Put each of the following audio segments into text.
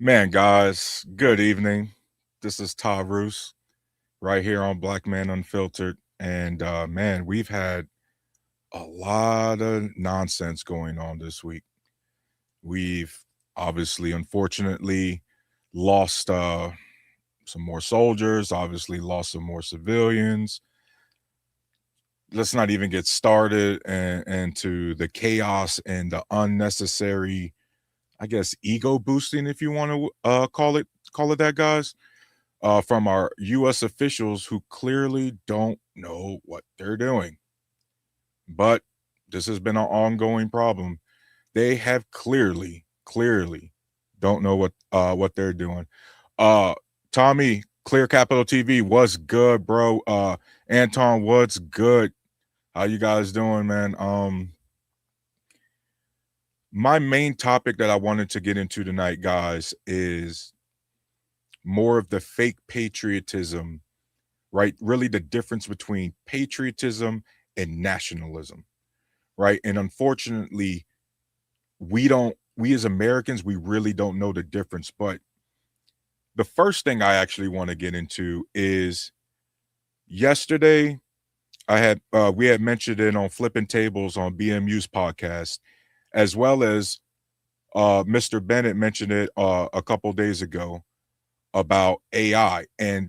Man, guys, good evening. This is Taroos right here on Black Man Unfiltered. And man, we've had a lot of nonsense going on this week. We've obviously, unfortunately, lost some more soldiers, obviously, lost some more civilians. Let's not even get started into the chaos and the unnecessary, I guess, ego boosting, if you want to call it that, guys, from our U.S. officials who clearly don't know what they're doing. But this has been an ongoing problem. They have clearly don't know what they're doing. Uh, Tommy, Clear Capital TV, what's good, bro? Anton, what's good? How you guys doing, man? My main topic that I wanted to get into tonight, guys, is more of the fake patriotism, right? Really the difference between patriotism and nationalism, right? And unfortunately, we as Americans, we really don't know the difference. But the first thing I actually want to get into is yesterday we had mentioned it on Flipping Tables on BMU's podcast, as well as Mr. Bennett mentioned it a couple days ago about AI. And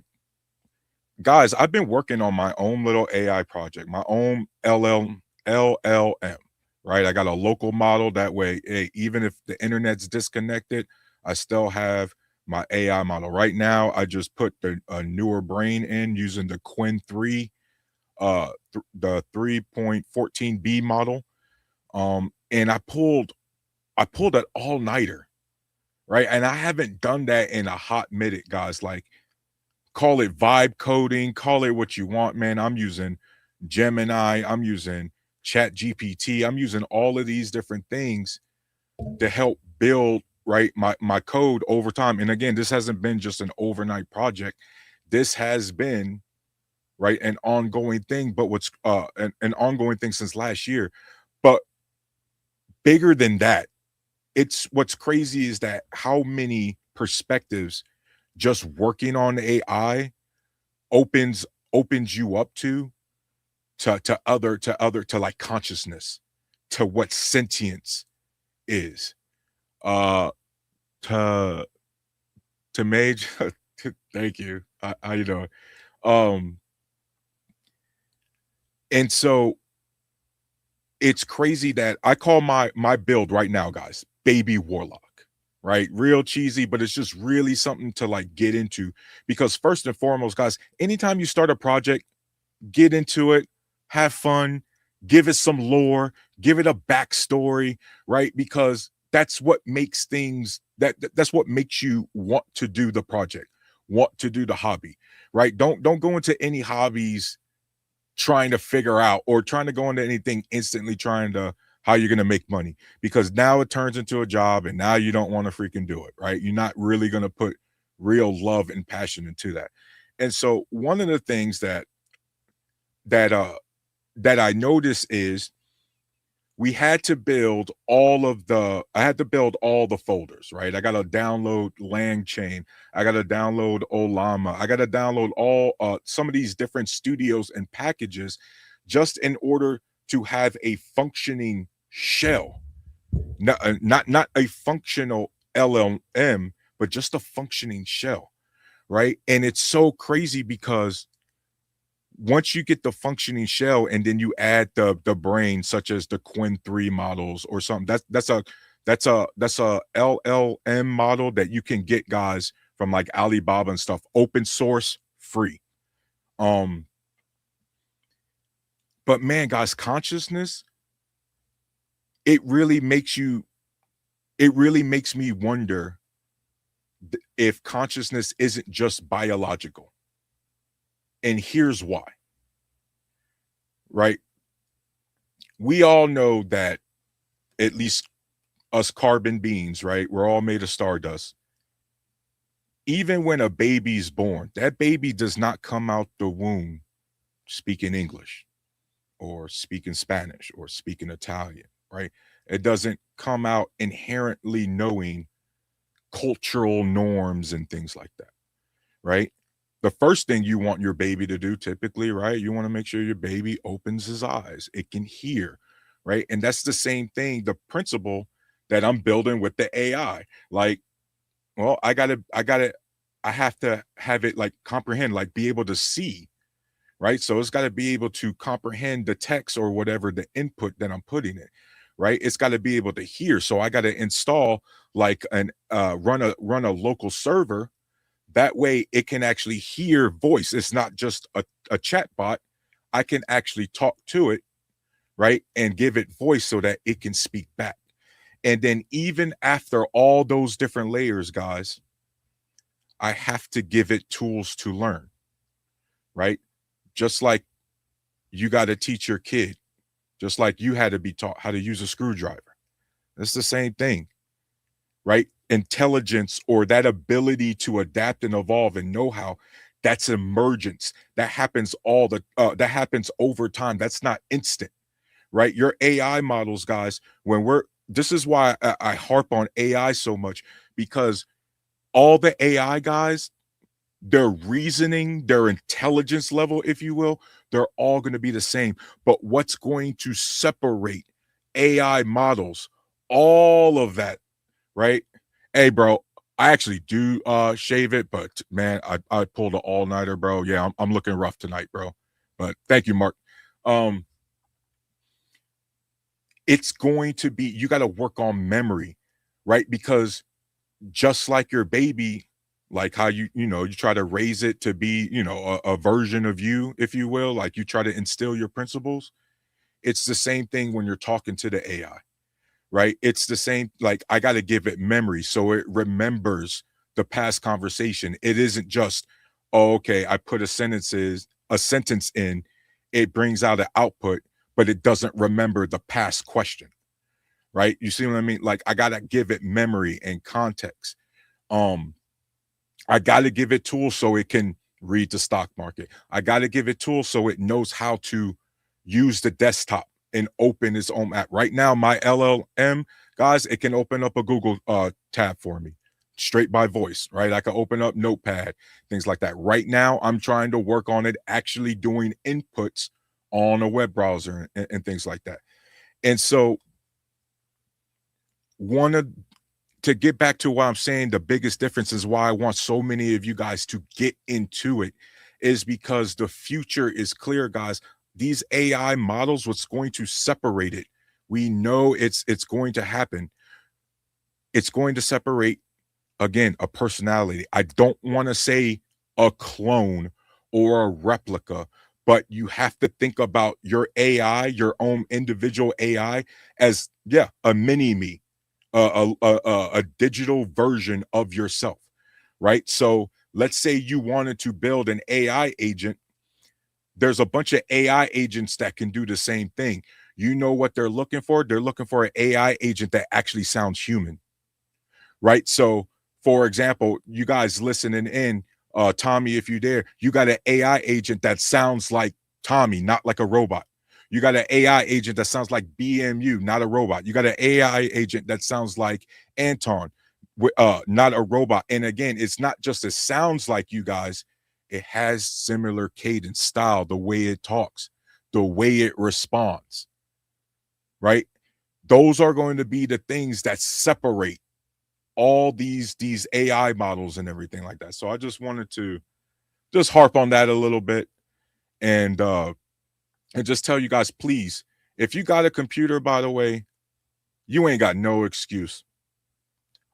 guys, I've been working on my own little AI project, my own LLM, right? I got a local model that way. Hey, even if the internet's disconnected, I still have my AI model. Right now, I just put a newer brain in using the Quinn 3, the 3.14B model. And I pulled an all-nighter, right? And I haven't done that in a hot minute, guys. Like, call it vibe coding, call it what you want, man. I'm using Gemini, I'm using Chat GPT, I'm using all of these different things to help build right my code over time. And again, this hasn't been just an overnight project. This has been right an ongoing thing, but what's an ongoing thing since last year. But bigger than that, it's what's crazy is that how many perspectives just working on AI opens opens you up to like consciousness, to what sentience is. Uh to to Mage, thank you. How you doing? Um and so it's crazy that I call my build right now, guys, baby warlock. Right? Real cheesy, but it's just really something to like get into because first and foremost, guys, anytime you start a project, get into it, have fun, give it some lore, give it a backstory, right? Because that's what makes things that's what makes you want to do the project, want to do the hobby, right? Don't go into any hobbies trying to figure out or trying to go into anything instantly trying to how you're going to make money because now it turns into a job and now you don't want to freaking do it, right? You're not really going to put real love and passion into that. And so one of the things that uh that I noticed is we had to build all of the I had to build all the folders, right? I got to download LangChain, I got to download Olama, I got to download all some of these different studios and packages just in order to have a functioning shell. Not a functional LLM, but just a functioning shell, right? And it's so crazy because once you get the functioning shell and then you add the brain such as the Quinn 3 models or something, that's a LLM model that you can get, guys, from like Alibaba and stuff, open source, free. um but man, guys, consciousness, it really makes you it really makes me wonder if consciousness isn't just biological. And here's why, right? We all know that, at least us carbon beings, right? We're all made of stardust. Even when a baby's born, that baby does not come out the womb speaking English or speaking Spanish or speaking Italian, right? It doesn't come out inherently knowing cultural norms and things like that, right? The first thing you want your baby to do typically, right? You want to make sure your baby opens his eyes, it can hear, right? And that's the same thing, the principle that I'm building with the AI. Like, well, I have to have it like comprehend, like be able to see, right? So it's got to be able to comprehend the text or whatever the input that I'm putting in, right? It's got to be able to hear. So I got to install like an run a local server. That way it can actually hear voice. It's not just a chat bot. I can actually talk to it, right? And give it voice so that it can speak back. And then even after all those different layers, guys, I have to give it tools to learn, right? Just like you got to teach your kid, just like you had to be taught how to use a screwdriver. It's the same thing, right? Intelligence or that ability to adapt and evolve and know how, that's emergence. That happens that happens over time. That's not instant, right? Your AI models, guys, this is why I harp on AI so much, because all the AI guys, their reasoning, their intelligence level, if you will, they're all going to be the same. But what's going to separate AI models, all of that, right? Hey, bro, I actually do shave it, but man, I pulled an all-nighter, bro. Yeah, I'm looking rough tonight, bro. But thank you, Mark. Um, it's going to be, you got to work on memory, right? Because just like your baby, like how you try to raise it to be, a version of you, if you will, like you try to instill your principles. It's the same thing when you're talking to the AI, right? It's the same, like I got to give it memory so it remembers the past conversation. It isn't just, oh, okay, I put a sentence in, it brings out an output, but it doesn't remember the past question, right? You see what I mean? Like I got to give it memory and context. um I got to give it tools so it can read the stock market. I got to give it tools so it knows how to use the desktop and open its own app. Right now, my LLM, guys, it can open up a Google tab for me straight by voice, right? I can open up Notepad, things like that. Right now, I'm trying to work on it actually doing inputs on a web browser and things like that. And so, one of to get back to what I'm saying, the biggest difference is why I want so many of you guys to get into it is because the future is clear, guys. These AI models, what's going to separate it? We know it's going to happen. It's going to separate, again, a personality. I don't want to say a clone or a replica, but you have to think about your AI, your own individual AI, as, yeah, a mini me, a digital version of yourself, right? So let's say you wanted to build an AI agent. There's a bunch of AI agents that can do the same thing. You know what they're looking for? They're looking for an AI agent that actually sounds human, right? So, for example, you guys listening in, Tommy, if you dare, you got an AI agent that sounds like Tommy, not like a robot. You got an AI agent that sounds like BMU, not a robot. You got an AI agent that sounds like Anton, not a robot. And again, it's not just it sounds like you guys, it has similar cadence, style, the way it talks, the way it responds, right? Those are going to be the things that separate all these AI models and everything like that. So I just wanted to just harp on that a little bit and just tell you guys, please, if you got a computer, by the way, you ain't got no excuse.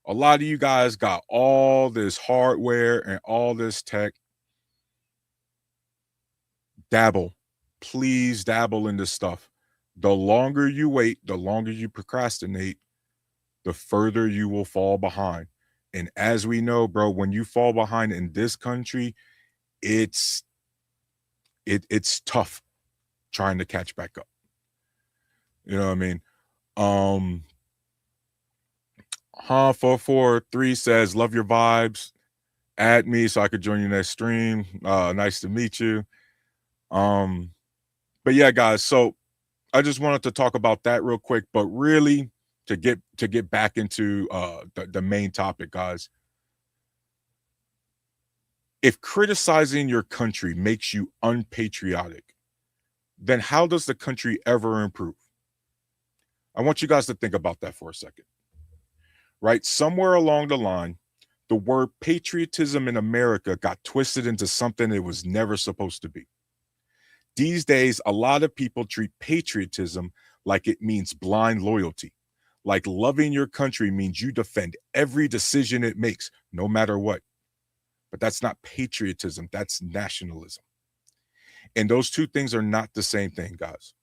A lot of you guys got all this hardware and all this tech. Dabble. Please dabble in this stuff. The longer you wait, the longer you procrastinate, the further you will fall behind. And as we know, bro, when you fall behind in this country, it's it's tough trying to catch back up. You know what I mean? Um Han443 says, love your vibes. Add me so I could join you next stream. Nice to meet you. Um, but yeah, guys, so I just wanted to talk about that real quick, but really to get back into the main topic, guys. If criticizing your country makes you unpatriotic, then how does the country ever improve? I want you guys to think about that for a second, right? Somewhere along the line, the word patriotism in America got twisted into something it was never supposed to be. These days, a lot of people treat patriotism like it means blind loyalty, like loving your country means you defend every decision it makes, no matter what. But that's not patriotism, that's nationalism. And those two things are not the same thing, guys.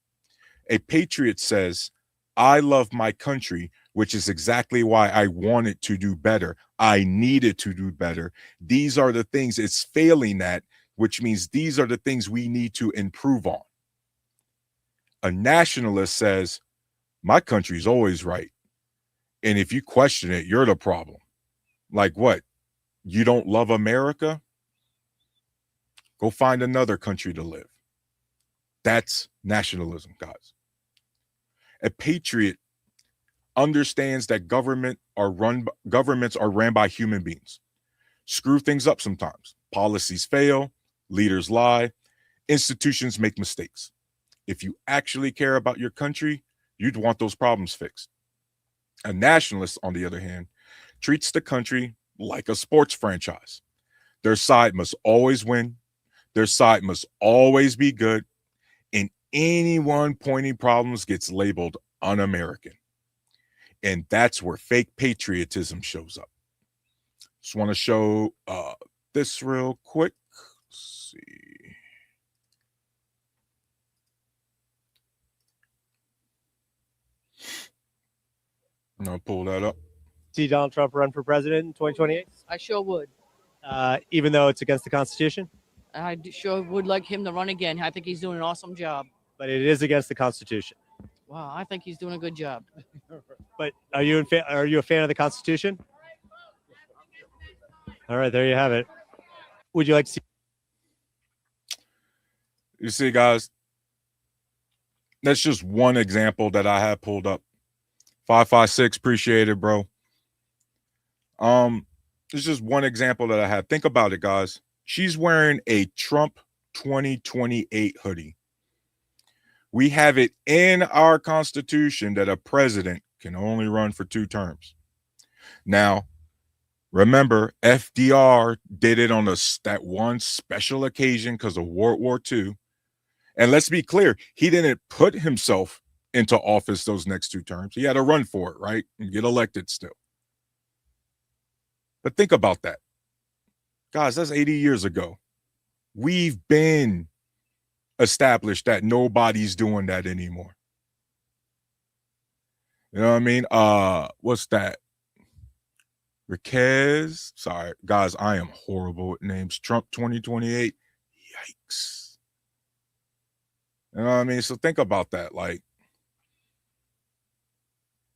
A patriot says, I love my country, which is exactly why I want it to do better. I need it to do better. These are the things it's failing at, which means these are the things we need to improve on. A nationalist says, my country's always right. And if you question it, you're the problem. Like what? You don't love America? Go find another country to live. That's nationalism, guys. A patriot understands that governments are ran by human beings. Screw things up sometimes. Policies fail, leaders lie, institutions make mistakes. If you actually care about your country, you'd want those problems fixed. A nationalist, on the other hand, treats the country like a sports franchise. Their side must always win. Their side must always be good. And anyone pointing problems gets labeled un-American. And that's where fake patriotism shows up. Just want to show this real quick. Let's see. I'm going to pull that up. See Donald Trump run for president in 2028? I sure would. Even though it's against the Constitution? I sure would like him to run again. I think he's doing an awesome job. But it is against the Constitution. Wow, I think he's doing a good job. But are you a fan of the Constitution? All right, there you have it. Would you like to see? You see, guys, that's just one example that I have pulled up. 556, appreciate it, bro. It's just one example that I had. Think about it, guys. She's wearing a Trump 2028 hoodie. We have it in our Constitution that a president can only run for 2 terms. Now, remember, FDR did it on that one special occasion because of World War II. And let's be clear, he didn't put himself into office those next 2 terms. He had to run for it, right? And get elected still. But think about that. Guys, that's 80 years ago. We've been established that nobody's doing that anymore. You know what I mean? What's that? Riquez. Sorry, guys, I am horrible with names. Trump 2028. Yikes. You know what I mean? So think about that. Like,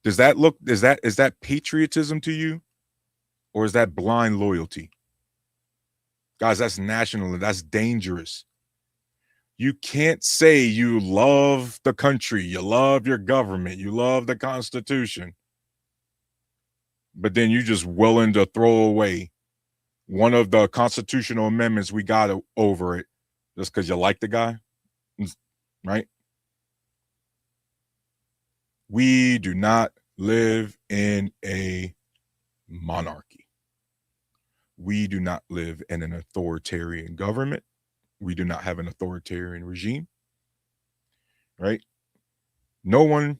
is that patriotism to you? Or is that blind loyalty? Guys, that's national. That's dangerous. You can't say you love the country, you love your government, you love the Constitution, but then you just willing to throw away one of the constitutional amendments we got over it just because you like the guy, right? We do not live in a monarchy. We do not live in an authoritarian government. We do not have an authoritarian regime, right? No one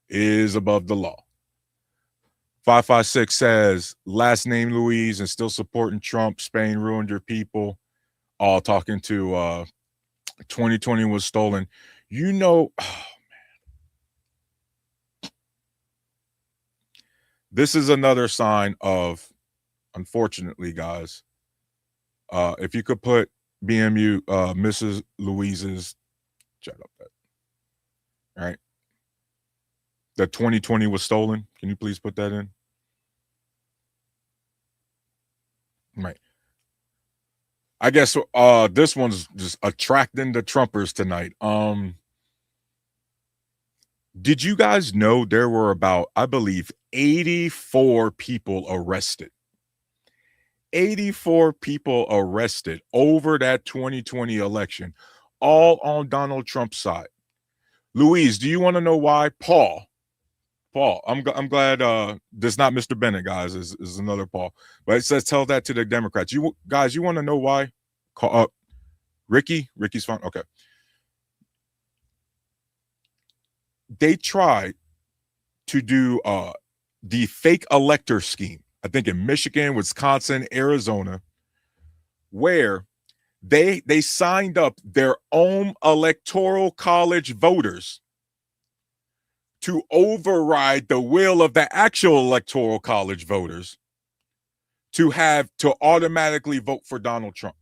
is above the law. 556 says, last name Louise and still supporting Trump. Spain ruined your people. All talking to 2020 was stolen. You know, oh, man. This is another sign of, unfortunately, guys, if you could put BMU, Mrs. Louise's, chat up that. All right. The 2020 was stolen. Can you please put that in? Right. I guess this one's just attracting the Trumpers tonight. Did you guys know there were about, I believe, 84 people arrested? 84 people arrested over that 2020 election, all on Donald Trump's side. Louise, do you want to know why? Paul, I'm glad this not Mr. Bennett, guys, is another Paul. But it says tell that to the Democrats. You guys, you want to know why? Call up Ricky's fine. Okay. They tried to do the fake elector scheme, I think in Michigan, Wisconsin, Arizona, where they signed up their own electoral college voters to override the will of the actual electoral college voters to automatically vote for Donald Trump.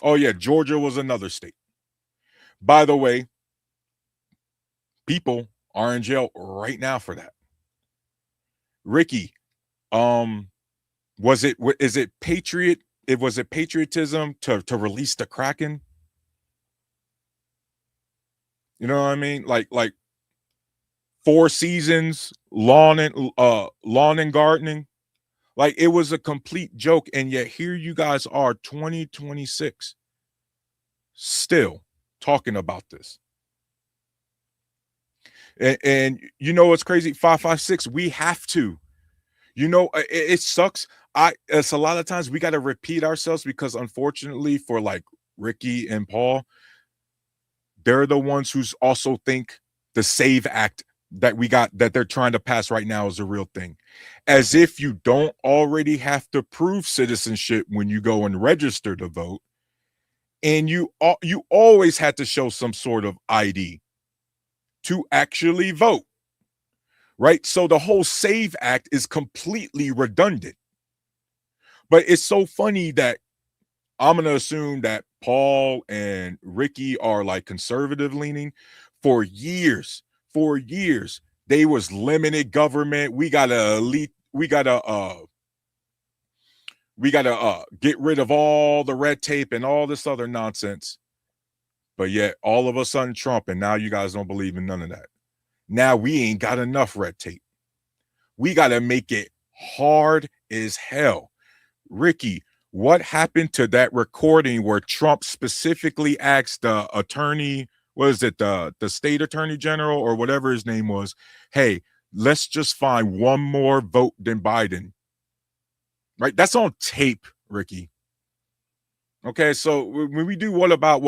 Oh yeah, Georgia was another state. By the way, people are in jail right now for that. Ricky, was it patriotism to release the Kraken? You know what I mean? Like Four Seasons, lawn and gardening. Like it was a complete joke, and yet here you guys are, 2026, still talking about this. And you know what's crazy? 556. We have to. You know, it sucks. It's a lot of times we got to repeat ourselves because, unfortunately, for like Ricky and Paul, they're the ones who also think the SAVE Act that they're trying to pass right now is a real thing, as if you don't already have to prove citizenship when you go and register to vote, and you always had to show some sort of ID to actually vote, right? So the whole SAVE Act is completely redundant. But it's so funny that I'm going to assume that Paul and Ricky are like conservative leaning. For years, they was limited government. We got to get rid of all the red tape and all this other nonsense. But yet all of a sudden Trump, and now you guys don't believe in none of that. Now we ain't got enough red tape. We got to make it hard as hell. Ricky, what happened to that recording where Trump specifically asked the attorney, was it the state attorney general or whatever his name was, hey, let's just find one more vote than Biden, right? That's on tape, Ricky. Okay, so when we do what about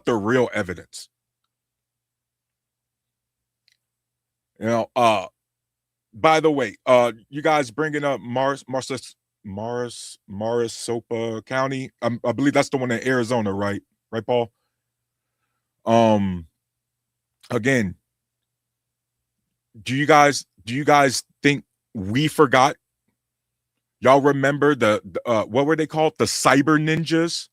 the real evidence? You know, by the way, you guys bringing up Maricopa County. I believe that's the one in Arizona, right? Right, Paul? Again, do you guys think we forgot? Y'all remember the what were they called? The cyber ninjas?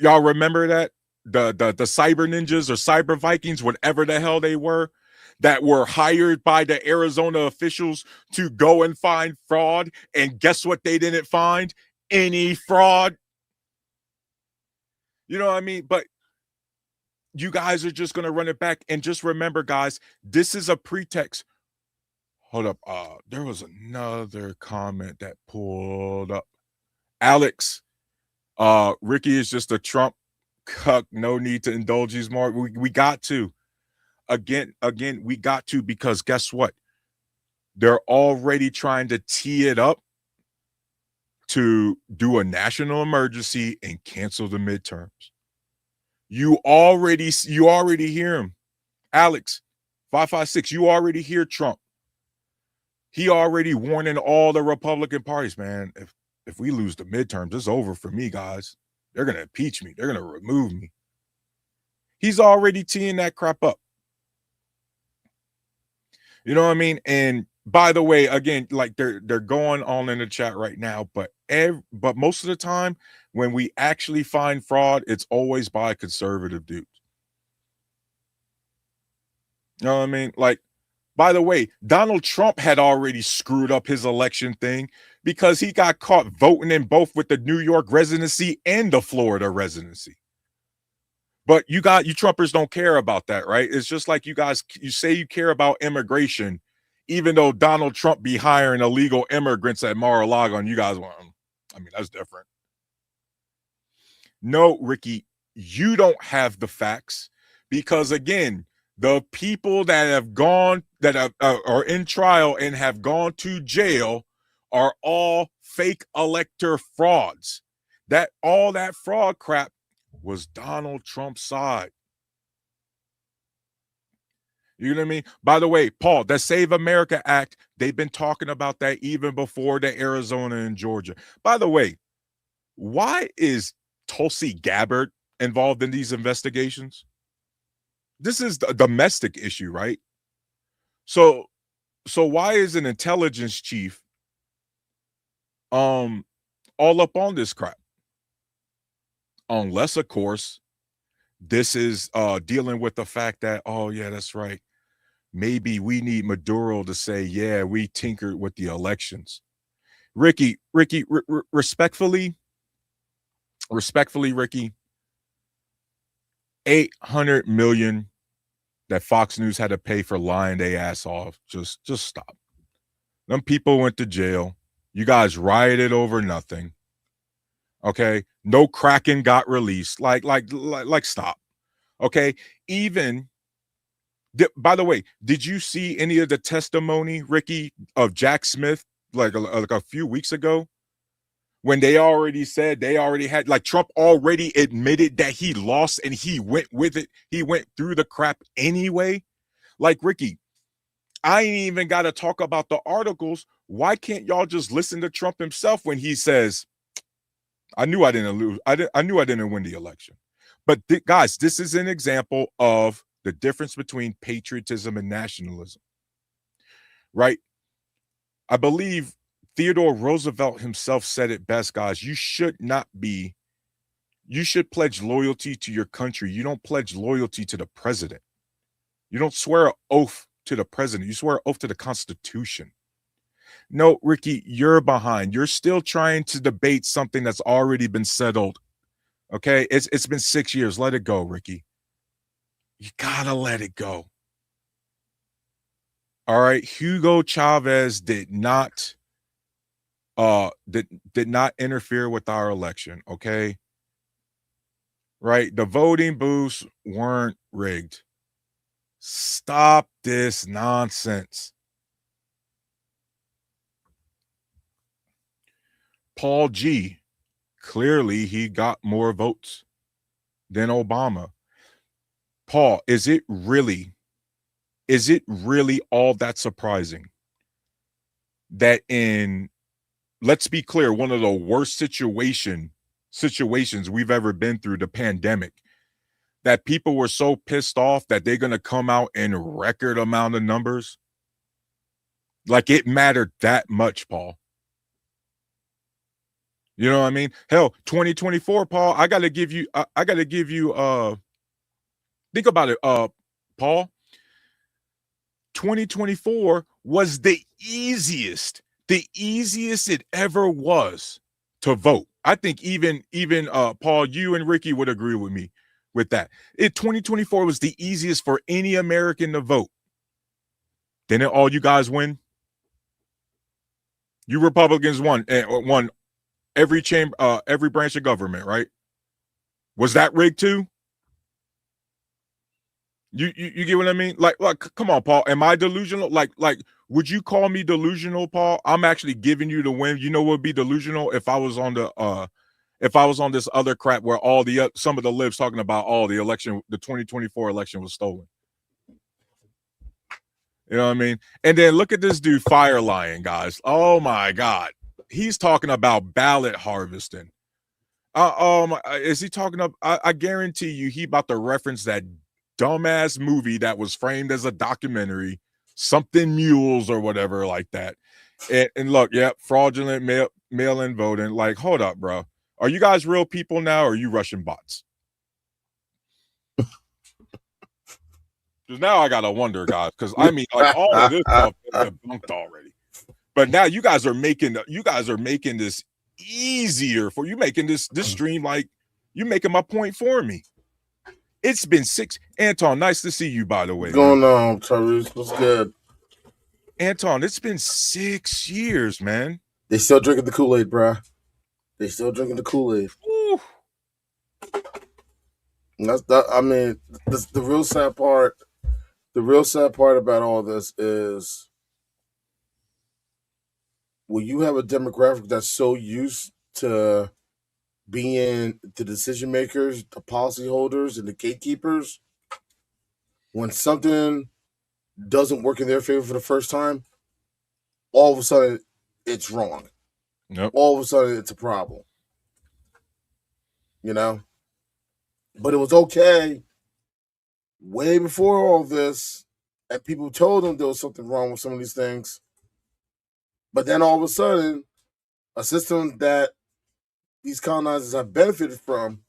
Y'all remember that? The cyber ninjas or cyber Vikings, whatever the hell they were, that were hired by the Arizona officials to go and find fraud. And guess what they didn't find? Any fraud. You know what I mean? But you guys are just going to run it back. And just remember, guys, this is a pretext. Hold up. There was another comment that pulled up. Alex, Ricky is just a Trump cuck. No need to indulge these more. We got to. Again, we got to, because guess what? They're already trying to tee it up to do a national emergency and cancel the midterms. You already hear him. Alex, 556, you already hear Trump. He already warning all the Republican parties, man, if we lose the midterms, it's over for me, guys. They're going to impeach me. They're going to remove me. He's already teeing that crap up. You know what I mean? And by the way, again, like they're going on in the chat right now, but most of the time when we actually find fraud, it's always by conservative dudes. You know what I mean? Like, by the way, Donald Trump had already screwed up his election thing because he got caught voting in both with the New York residency and the Florida residency. But you Trumpers don't care about that, right? It's just like you guys, you say you care about immigration, even though Donald Trump be hiring illegal immigrants at Mar-a-Lago, and you guys want, I mean, that's different. No, Ricky, you don't have the facts because, again, the people that have gone, that are in trial and have gone to jail are all fake elector frauds. That all that fraud crap was Donald Trump's side. You know what I mean? By the way, Paul, the Save America Act, they've been talking about that even before the Arizona and Georgia. By the way, why is Tulsi Gabbard involved in these investigations? This is a domestic issue, right? So why is an intelligence chief all up on this crap? Unless, of course, this is dealing with the fact that, oh yeah, that's right, maybe we need Maduro to say, yeah, we tinkered with the elections. Ricky, respectfully, Ricky, 800 million that Fox News had to pay for lying their ass off. Just stop. Them people went to jail. You guys rioted over nothing. Okay, no Kraken got released. Like stop. Okay, even. By the way, did you see any of the testimony, Ricky, of Jack Smith like a few weeks ago? When they already said they already had, like, Trump already admitted that he lost and he went with it. He went through the crap anyway. Like, Ricky, I ain't even got to talk about the articles. Why can't y'all just listen to Trump himself when he says, I knew I didn't lose. I knew I didn't win the election. But guys, this is an example of the difference between patriotism and nationalism, right? I believe Theodore Roosevelt himself said it best, guys. You should pledge loyalty to your country. You don't pledge loyalty to the president. You don't swear an oath to the president. You swear an oath to the Constitution. No, Ricky, you're behind. You're still trying to debate something that's already been settled. Okay, it's been 6 years. Let it go, Ricky. You gotta let it go. All right, Hugo Chavez did not interfere with our election. Okay, right? The voting booths weren't rigged. Stop this nonsense. Paul G, clearly he got more votes than Obama. Paul, is it really all that surprising that in, let's be clear, one of the worst situations we've ever been through, the pandemic, that people were so pissed off that they're going to come out in record amount of numbers? Like, it mattered that much, Paul. You know what I mean? Hell, 2024, Paul, I got to give you think about it, Paul. 2024 was the easiest it ever was to vote. I think even Paul, you and Ricky would agree with me with that. 2024 was the easiest for any American to vote. Didn't all you guys win? You Republicans won every chamber, every branch of government, right? Was that rigged too? You get what I mean? Like, come on, Paul. Am I delusional? Like, would you call me delusional, Paul? I'm actually giving you the win. You know what would be delusional if I was on this other crap where all the some of the libs talking about the 2024 election was stolen. You know what I mean? And then look at this dude fire lying, guys. Oh my God, he's talking about ballot harvesting. Is he talking about? I guarantee you, he about to reference that dumbass movie that was framed as a documentary, something mules or whatever like that. And look, yeah, fraudulent mail-in voting. Like, hold up, bro. Are you guys real people now, or are you Russian bots? Because now I gotta wonder, guys. Because I mean, like, all of this stuff is debunked already. But now you guys are making this easier for you, making this stream, like, you making my point for me. It's been 6. Anton, nice to see you, by the way. What's going on, Taroos? What's good? Anton, it's been 6 years, man. They still drinking the Kool-Aid, bruh. They still drinking the Kool-Aid. Woo. I mean, the real sad part. The real sad part about all this is when you have a demographic that's so used to being the decision makers, the policyholders, and the gatekeepers, when something doesn't work in their favor for the first time, all of a sudden it's wrong. Nope. All of a sudden it's a problem. You know? But it was okay way before all this, and people told them there was something wrong with some of these things. But then all of a sudden, a system that these colonizers have benefited from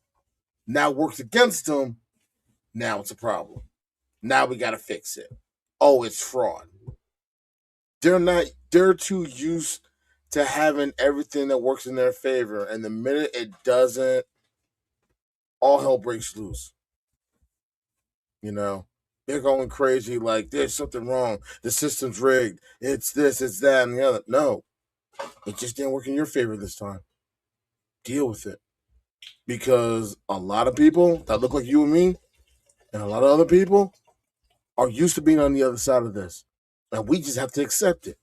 now works against them. Now it's a problem. Now we got to fix it. Oh, it's fraud. They're too used to having everything that works in their favor. And the minute it doesn't, all hell breaks loose. You know, they're going crazy like there's something wrong. The system's rigged. It's this, it's that, and the other. No, it just didn't work in your favor this time. Deal with it. Because a lot of people that look like you and me, and a lot of other people, are used to being on the other side of this. And we just have to accept it.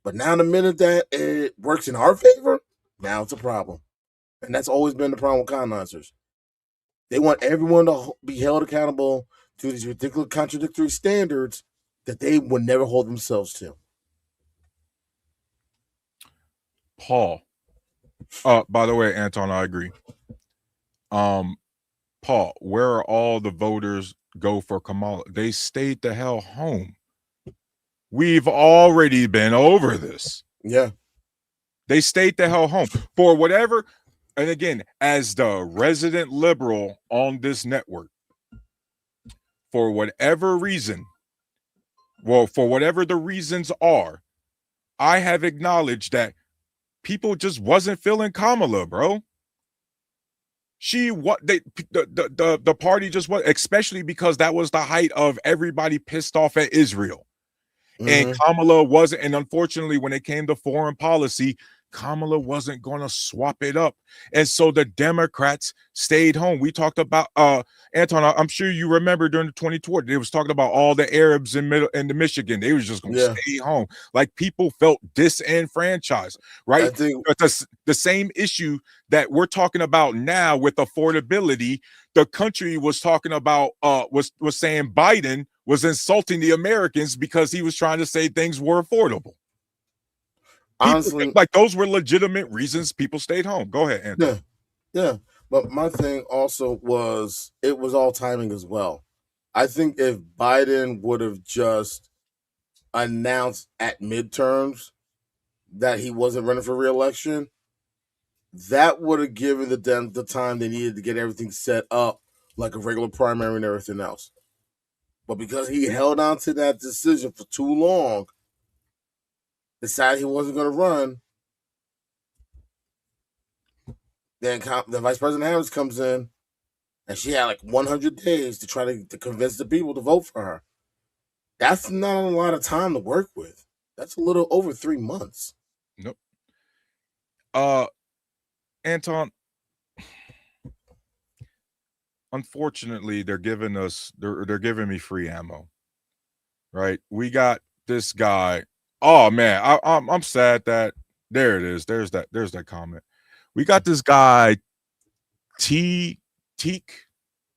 But now the minute that it works in our favor, now it's a problem. And that's always been the problem with colonizers. They want everyone to be held accountable to these ridiculous contradictory standards that they would never hold themselves to. Paul. By the way, Anton, I agree. Paul, where are all the voters go for Kamala? They stayed the hell home. We've already been over this. Yeah. They stayed the hell home for whatever. And again, as the resident liberal on this network, for whatever reason, well, for whatever the reasons are, I have acknowledged that people just wasn't feeling Kamala, bro. The party just was, especially because that was the height of everybody pissed off at Israel. And Kamala wasn't, and unfortunately, when it came to foreign policy, Kamala wasn't going to swap it up. And so the Democrats stayed home. We talked about, Anton, I'm sure you remember during the 2020, they was talking about all the Arabs in the Michigan. They was just going to stay home. Like people felt disenfranchised, right? I think the same issue that we're talking about now with affordability, the country was talking about, was saying Biden was insulting the Americans because he was trying to say things were affordable. honestly, Like those were legitimate reasons people stayed home. Go ahead, Anthony. Yeah. But my thing also was it was all timing as well. I think if Biden would have just announced at midterms that he wasn't running for re-election, that would have given them the time they needed to get everything set up like a regular primary and everything else. But because he held on to that decision for too long, decided he wasn't going to run, then the Vice President Harris comes in, and she had like 100 days to try to convince the people to vote for her. That's not a lot of time to work with. That's a little over 3 months. Nope. Anton, unfortunately, they're giving me free ammo. Right? We got this guy. Oh man, I'm sad that there it is. There's that comment. We got this guy, Teak,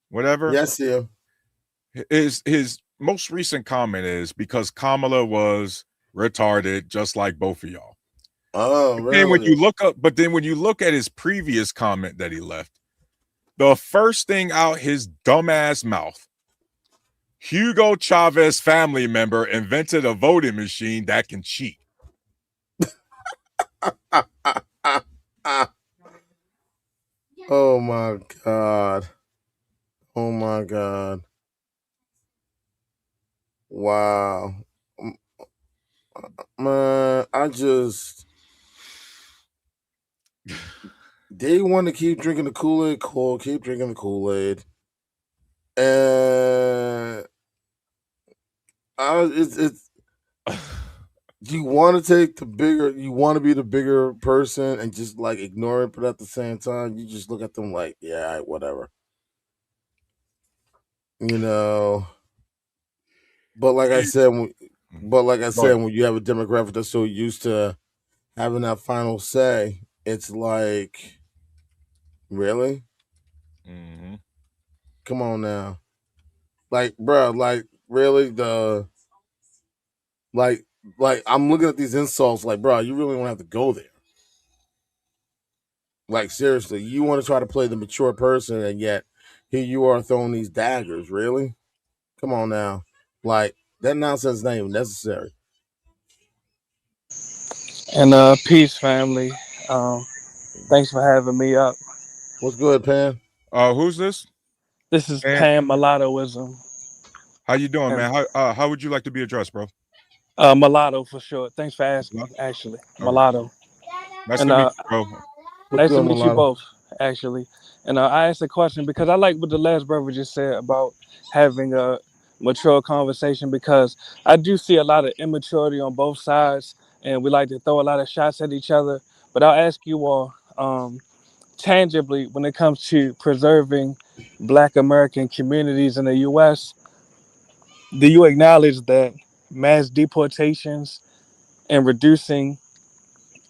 whatever. Yes, yeah. His most recent comment is because Kamala was retarded, just like both of y'all. Oh, really? And when you look at his previous comment that he left, the first thing out his dumbass mouth, Hugo Chavez family member invented a voting machine that can cheat. Oh my God. Oh my God. Wow. Man, they want to keep drinking the Kool-Aid, keep drinking the Kool-Aid. And you want to take the bigger, you want to be the bigger person and just like ignore it, but at the same time, you just look at them like, yeah, all right, whatever, you know. But like I said, Go ahead. when you have a demographic that's so used to having that final say, it's like, really, Mhm. come on now, like, bro, like, really, the like, I'm looking at these insults, like, bro, you really want to have to go there. Like seriously, you want to try to play the mature person, and yet here you are throwing these daggers. Really? Come on now. Like that nonsense is not even necessary. And peace, family. Um, Thanks for having me up. What's good, Pan? Who's this? This is And Pan Mulattoism. how you doing, And man? How would you like to be addressed, bro? Mulatto for sure. Thanks for Yeah. asking, actually. All right. Mulatto. Nice And to meet you, bro. What's nice to good, meet you Mulatto? both, actually. And I asked a question because I like what the last brother just said about having a mature conversation, because I do see a lot of immaturity on both sides, and we like to throw a lot of shots at each other. But I'll ask you all, tangibly, when it comes to preserving Black American communities in the U.S., do you acknowledge that mass deportations and reducing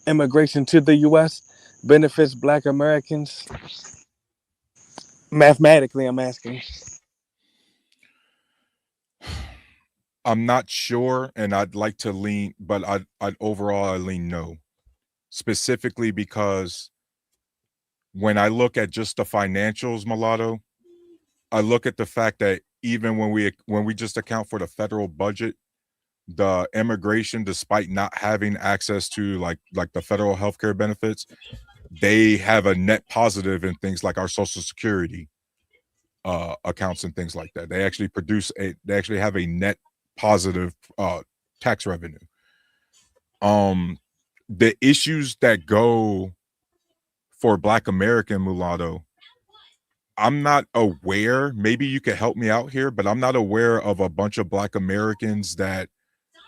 immigration to the U.S. benefits Black Americans? Mathematically, I'm asking. I'm not sure, and I'd like to lean, but I'd overall I lean no, specifically because when I look at just the financials, Mulatto, I look at the fact that even when we just account for the federal budget, the immigration, despite not having access to like the federal healthcare benefits, they have a net positive in things like our social security accounts and things like that. They actually have a net positive tax revenue. Um the issues that go for Black American mulatto, I'm not aware, maybe you could help me out here, but I'm not aware of a bunch of Black Americans that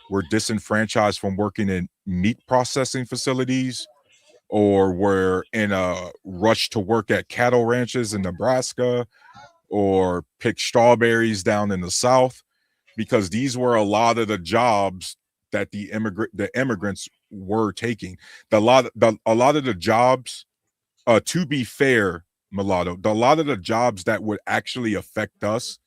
were disenfranchised from working in meat processing facilities or were in a rush to work at cattle ranches in Nebraska or pick strawberries down in the South, because these were a lot of the jobs that the immigrants were taking. A lot of the jobs, to be fair, Mulatto, a lot of the jobs that would actually affect us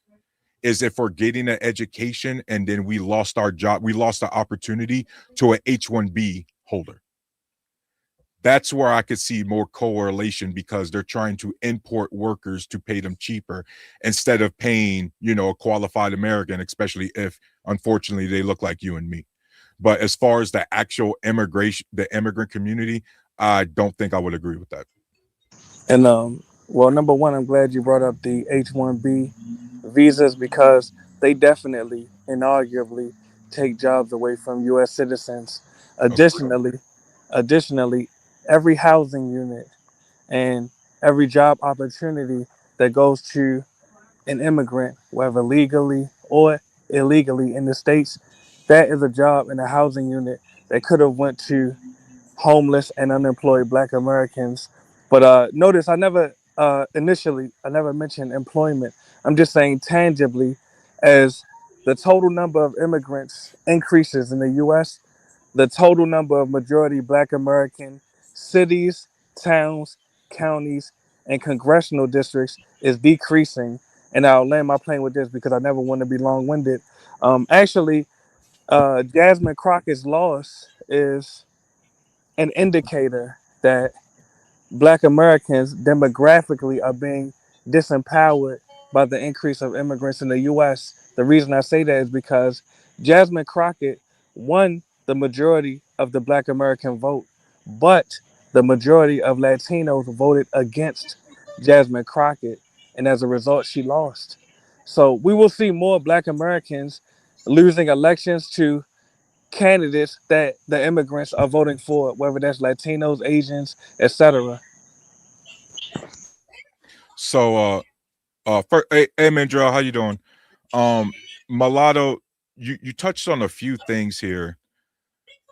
is if we're getting an education and then we lost our job, we lost the opportunity to an H-1B holder. That's where I could see more correlation, because they're trying to import workers to pay them cheaper instead of paying, a qualified American, especially if unfortunately they look like you and me. But as far as the actual the immigrant community, I don't think I would agree with that. And well, number one, I'm glad you brought up the H-1B visas, because they definitely and arguably take jobs away from U.S. citizens. Agreed. Additionally, every housing unit and every job opportunity that goes to an immigrant, whether legally or illegally in the states, that is a job in a housing unit that could have went to homeless and unemployed Black Americans. But notice I never mentioned employment. I'm just saying tangibly, as the total number of immigrants increases in the U.S., the total number of majority Black American cities, towns, counties, and congressional districts is decreasing. And I'll land my plane with this because I never want to be long winded. Actually, Jasmine Crockett's loss is an indicator that Black Americans demographically are being disempowered by the increase of immigrants in the U.S. The reason I say that is because Jasmine Crockett won the majority of the Black American vote, but the majority of Latinos voted against Jasmine Crockett, and as a result, she lost. So we will see more Black Americans losing elections to candidates that the immigrants are voting for, whether that's Latinos, Asians, etc. So hey Mandrell, how you doing? Um Mulatto, you touched on a few things here.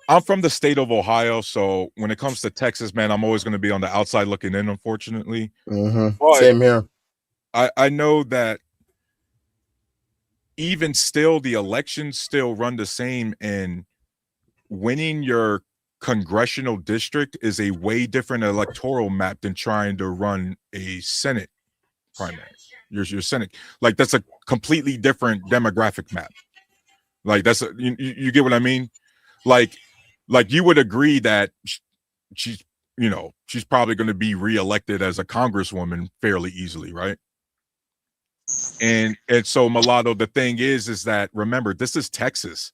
I'm from the state of Ohio, so when it comes to Texas, man, I'm always going to be on the outside looking in, unfortunately. But Same here. I know that even still, the elections still run the same, and winning your congressional district is a way different electoral map than trying to run a Senate primary. Your Senate, like that's a completely different demographic map. Like that's you get what I mean? Like you would agree that she's she's probably going to be reelected as a congresswoman fairly easily, right? And so Mulatto, the thing is that remember, this is Texas.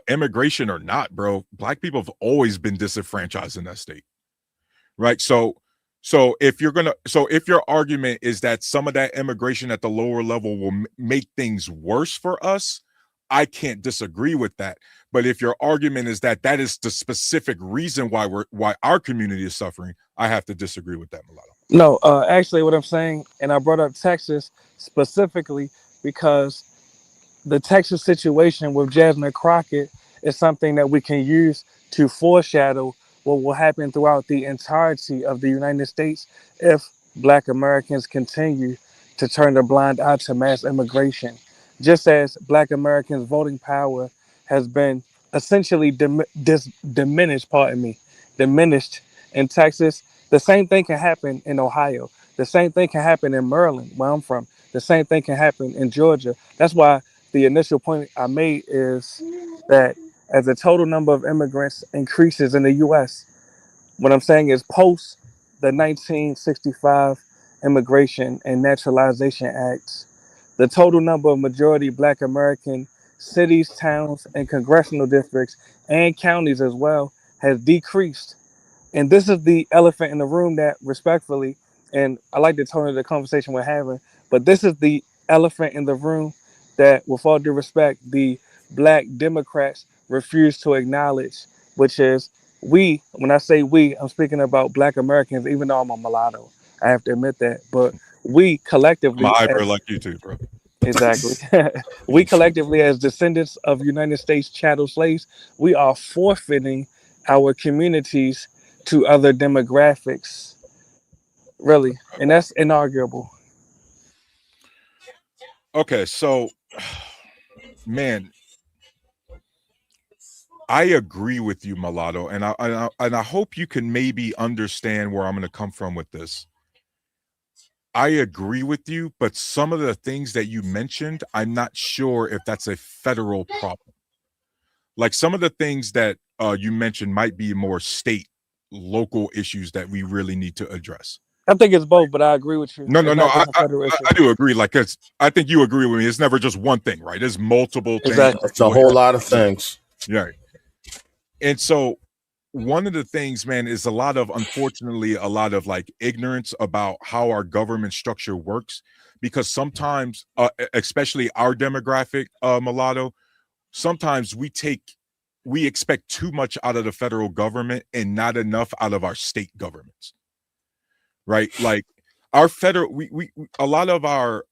Immigration or not, bro, black people have always been disenfranchised in that state, right? So if your argument is that some of that immigration at the lower level will make things worse for us, I can't disagree with that. But if your argument is that that is the specific reason why our community is suffering, I have to disagree with that, Mulatto. No, actually, what I'm saying, and I brought up Texas specifically because the Texas situation with Jasmine Crockett is something that we can use to foreshadow what will happen throughout the entirety of the United States if Black Americans continue to turn a blind eye to mass immigration. Just as Black Americans' voting power has been essentially diminished in Texas, the same thing can happen in Ohio. The same thing can happen in Maryland, where I'm from. The same thing can happen in Georgia. That's why the initial point I made is that as the total number of immigrants increases in the U.S., what I'm saying is post the 1965 Immigration and Naturalization Acts, the total number of majority Black American cities, towns, and congressional districts and counties as well has decreased. And this is the elephant in the room that respectfully, and I like the tone of the conversation we're having, but this is the elephant in the room that, with all due respect, the Black Democrats refuse to acknowledge, which is we, when I say we, I'm speaking about Black Americans, even though I'm a mulatto. I have to admit that. But we I'm a collectively, hybrid like you too, bro. exactly, we collectively, as descendants of United States chattel slaves, we are forfeiting our communities to other demographics, really. And that's inarguable. Okay, so man, I agree with you, Mulatto, and I hope you can maybe understand where I'm going to come from with this. I agree with you, but some of the things that you mentioned, I'm not sure if that's a federal problem. Like some of the things that you mentioned might be more state, local issues that we really need to address. I think it's both, but I agree with you. No, It's not just a federal issue. I do agree. Like, I think you agree with me. It's never just one thing, right? There's multiple Exactly. things. It's a whole lot of things. Yeah. And so one of the things, man, is unfortunately, a lot of like ignorance about how our government structure works, because sometimes, especially our demographic, Mulatto, sometimes we expect too much out of the federal government and not enough out of our state governments, right? Like our federal, we a lot of our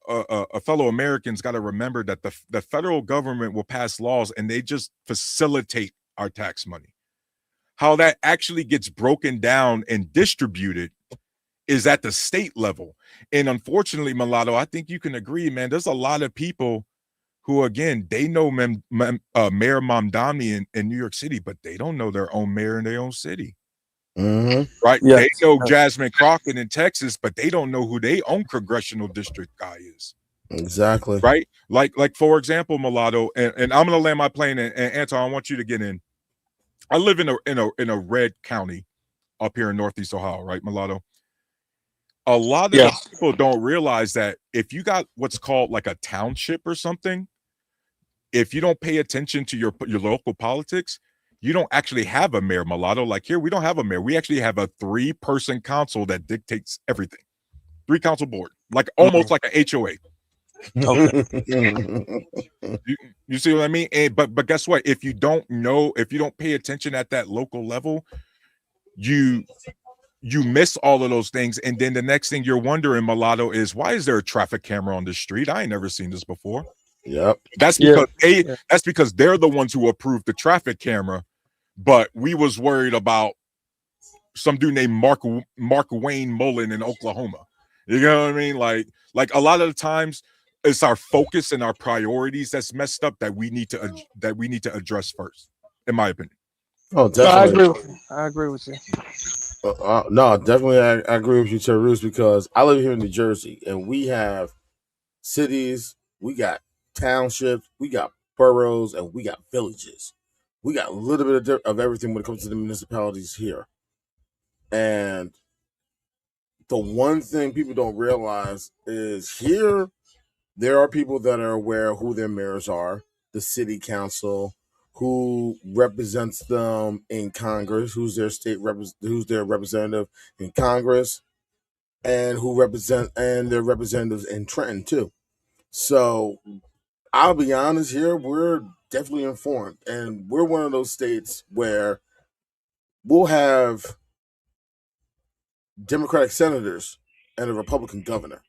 fellow Americans got to remember that the federal government will pass laws and they just facilitate our tax money. How that actually gets broken down and distributed is at the state level. And unfortunately, Mulatto, I think you can agree, man, there's a lot of people who, again, they know Mayor Mamdani in New York City, but they don't know their own mayor in their own city. Right? Yes. They know Jasmine Crockett in Texas, but they don't know who their own congressional district guy is. Exactly. Right? Like for example, Mulatto, and I'm gonna land my plane, and Anton, I want you to get in. I live in a red county up here in Northeast Ohio, right, Mulatto? A lot of the people don't realize that if you got what's called like a township or something, if you don't pay attention to your local politics, you don't actually have a mayor, Mulatto. Like here, we don't have a mayor. We actually have a 3-person council that dictates everything. 3-council board, like almost like a HOA. Okay. You see what I mean? And, but guess what? If you don't pay attention at that local level, you miss all of those things. And then the next thing you're wondering, Mulatto, is why is there a traffic camera on the street? I ain't never seen this before. Yep. That's because that's because they're the ones who approved the traffic camera but we was worried about some dude named Mark Wayne Mullen in Oklahoma. You know what I mean? Like a lot of the times it's our focus and our priorities that's messed up that we need to address first, in my opinion. Oh, No, I agree definitely. with you. I agree with you. No, definitely. I agree with you, Taroos, because I live here in New Jersey, and we have cities, we got townships, we got boroughs, and we got villages. We got a little bit of everything when it comes to the municipalities here. And the one thing people don't realize is here there are people that are aware of who their mayors are, the city council, who represents them in Congress, who's their representative in Congress, and their representatives in Trenton too. So I'll be honest here, we're definitely informed, and we're one of those states where we'll have Democratic senators and a Republican governor.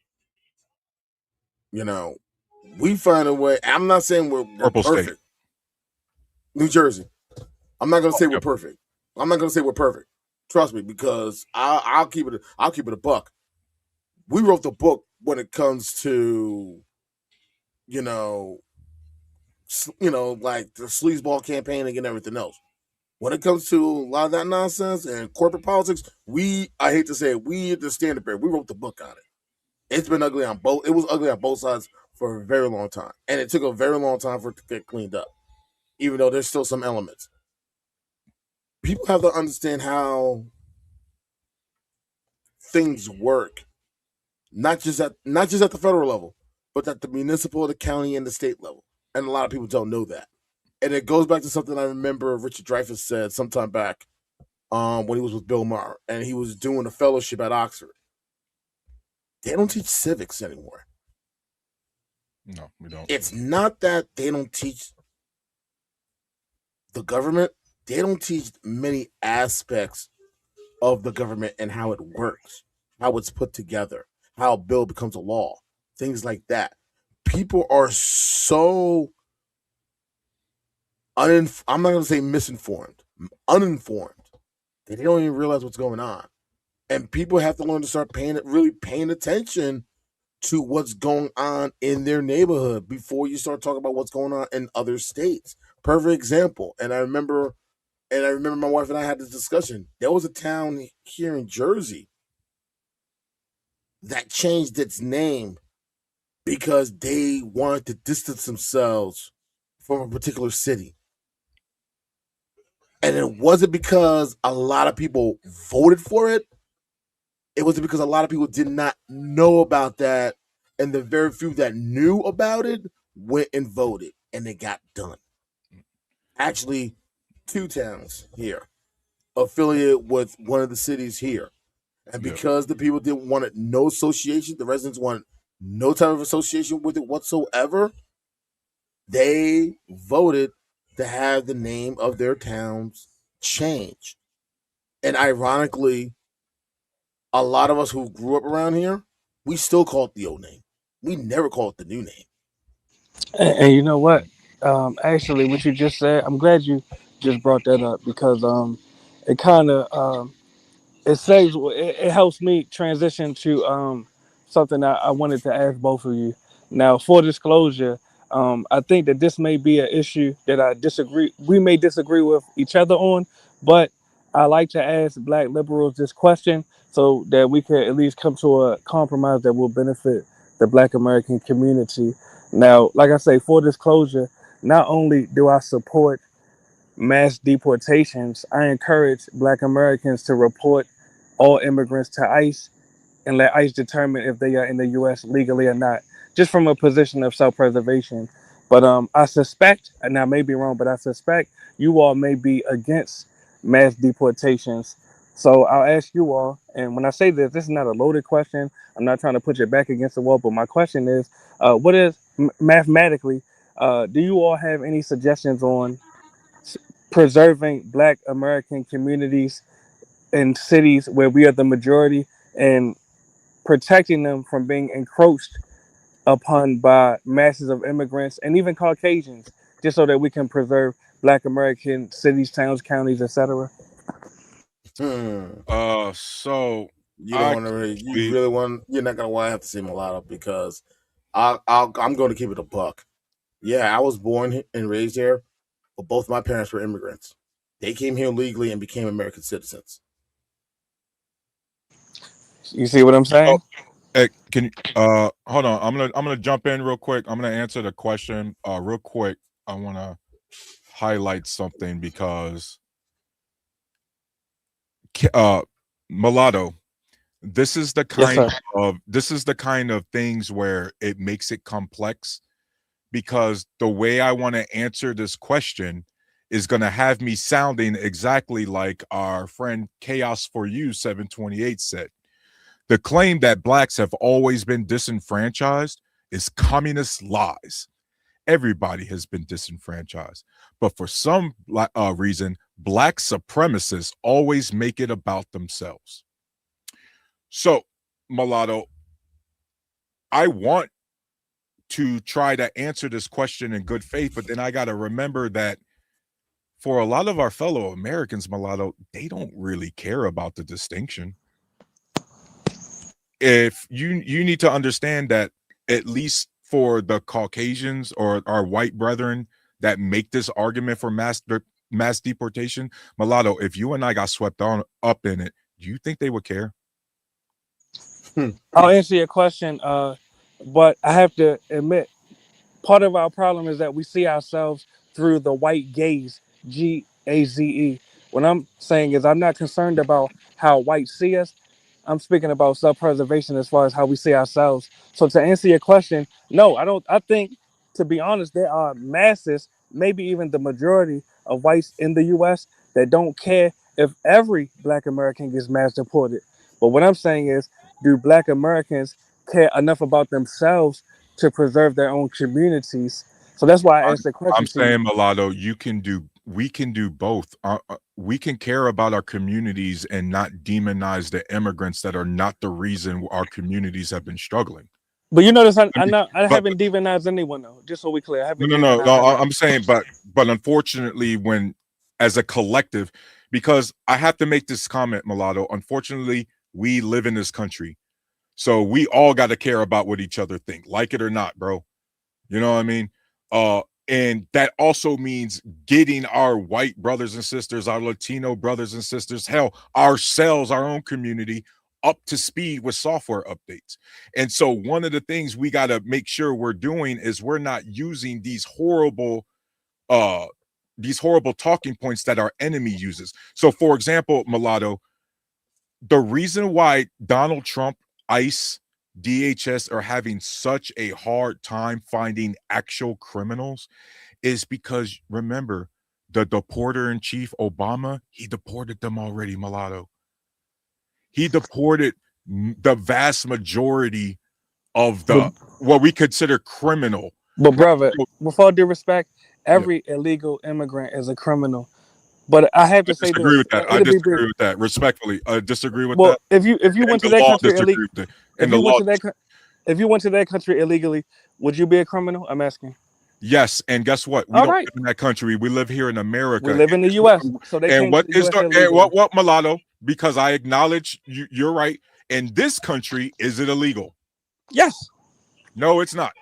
You know, we find a way. I'm not saying we're Purple state. perfect. New Jersey. I'm not gonna say we're Yep. perfect. I'm not gonna say we're perfect. Trust me, because I'll keep it. I'll keep it a buck. We wrote the book when it comes to, you know, like the sleazeball campaigning and everything else. When it comes to a lot of that nonsense and corporate politics, I hate to say it, we the standard bearer. We wrote the book on it. It's been ugly on both. It was ugly on both sides for a very long time, and it took a very long time for it to get cleaned up. Even though there's still some elements, people have to understand how things work, not just at the federal level, but at the municipal, the county, and the state level. And a lot of people don't know that. And it goes back to something I remember Richard Dreyfuss said sometime back, when he was with Bill Maher, and he was doing a fellowship at Oxford. They don't teach civics anymore. No, we don't. It's not that they don't teach the government; they don't teach many aspects of the government and how it works, how it's put together, how a bill becomes a law, things like that. People are so I'm not going to say misinformed, uninformed, that they don't even realize what's going on. And people have to learn to start really paying attention to what's going on in their neighborhood before you start talking about what's going on in other states. Perfect example. And I remember my wife and I had this discussion. There was a town here in Jersey that changed its name because they wanted to distance themselves from a particular city. And it wasn't because a lot of people voted for it. It was because a lot of people did not know about that. And the very few that knew about it went and voted. And it got done. Actually, two towns here affiliate with one of the cities here. And Yeah. because the people didn't want it, no association, the residents wanted no type of association with it whatsoever, they voted to have the name of their towns changed. And ironically, a lot of us who grew up around here, we still call it the old name. We never call it the new name. And you know what? Actually, what you just said, I'm glad you just brought that up because it kind of it helps me transition to something I wanted to ask both of you. Now, for disclosure, I think that this may be an issue that we may disagree with each other on, but I like to ask Black liberals this question so that we can at least come to a compromise that will benefit the Black American community. Now, like I say, for disclosure, not only do I support mass deportations, I encourage Black Americans to report all immigrants to ICE and let ICE determine if they are in the U.S. legally or not, just from a position of self-preservation. But I suspect, and I may be wrong, but I suspect you all may be against mass deportations. So I'll ask you all, and when I say this is not a loaded question. I'm not trying to put your back against the wall, but my question is, what is mathematically? Do you all have any suggestions on preserving Black American communities in cities where we are the majority and protecting them from being encroached upon by masses of immigrants and even Caucasians just so that we can preserve Black American cities, towns, counties, etc.? So You don't I want to really, you actually, really want, you're not going to want to have to say mulatto because I'm going to keep it a buck. Yeah, I was born and raised here, but both my parents were immigrants. They came here legally and became American citizens. You see what I'm oh, saying? can you hold on. I'm gonna jump in real quick. I'm gonna answer the question real quick. I want to highlight something because uh mulatto, this is the Yes, kind sir. of things where it makes it complex, because the way I want to answer this question is going to have me sounding exactly like our friend Chaos for You 728 said. The claim that blacks have always been disenfranchised is communist lies. Everybody has been disenfranchised, but for some reason, black supremacists always make it about themselves. So, mulatto, I want to try to answer this question in good faith, but then I got to remember that for a lot of our fellow Americans, mulatto, they don't really care about the distinction. If you need to understand that, at least for the Caucasians or our white brethren that make this argument for mass deportation, mulatto, if you and I got swept on up in it, do you think they would care? I'll answer your question, but I have to admit, part of our problem is that we see ourselves through the white gaze, GAZE. What I'm saying is, I'm not concerned about how whites see us. I'm speaking about self-preservation as far as how we see ourselves. So to answer your question, no, I don't. I think, to be honest, there are masses, maybe even the majority of whites in the U.S. that don't care if every Black American gets mass deported. But what I'm saying is, do Black Americans care enough about themselves to preserve their own communities? So that's why I I'm, asked the I'm question to you. saying, mulatto, we can do both. We can care about our communities and not demonize the immigrants that are not the reason our communities have been struggling. But you notice I mean, I but haven't demonized anyone though. Just so we clear, I no, haven't no, no, no. demonized anyone. I'm saying, but unfortunately, when as a collective, because I have to make this comment, mulatto. Unfortunately, we live in this country, so we all got to care about what each other think, like it or not, bro. You know what I mean? And that also means getting our white brothers and sisters, our Latino brothers and sisters, hell, ourselves, our own community, up to speed with software updates. And so one of the things we got to make sure we're doing is we're not using uh these horrible talking points that our enemy uses. So for example, mulatto, the reason why Donald Trump, ICE, DHS are having such a hard time finding actual criminals is because, remember, the deporter in chief, Obama, he deported them already, mulatto. He deported the vast majority of But what we consider criminal. but Right. brother, So, with all due respect, yeah, every illegal immigrant is a criminal. But I have I to say disagree this. with that. I It'll be brief. disagree with that. Respectfully, I disagree with Well, that. if you And went to the that law country disagree with it. if And the you went law, to if you went to that country illegally, would you be a criminal? I'm asking. yes, and guess what? We All don't right. live in that country. We live here in We America. live in the U.S., so they And came to what the is U.S. the and illegally. what mulatto? Because I acknowledge you're right. In this country, is it illegal? Yes. No, it's not.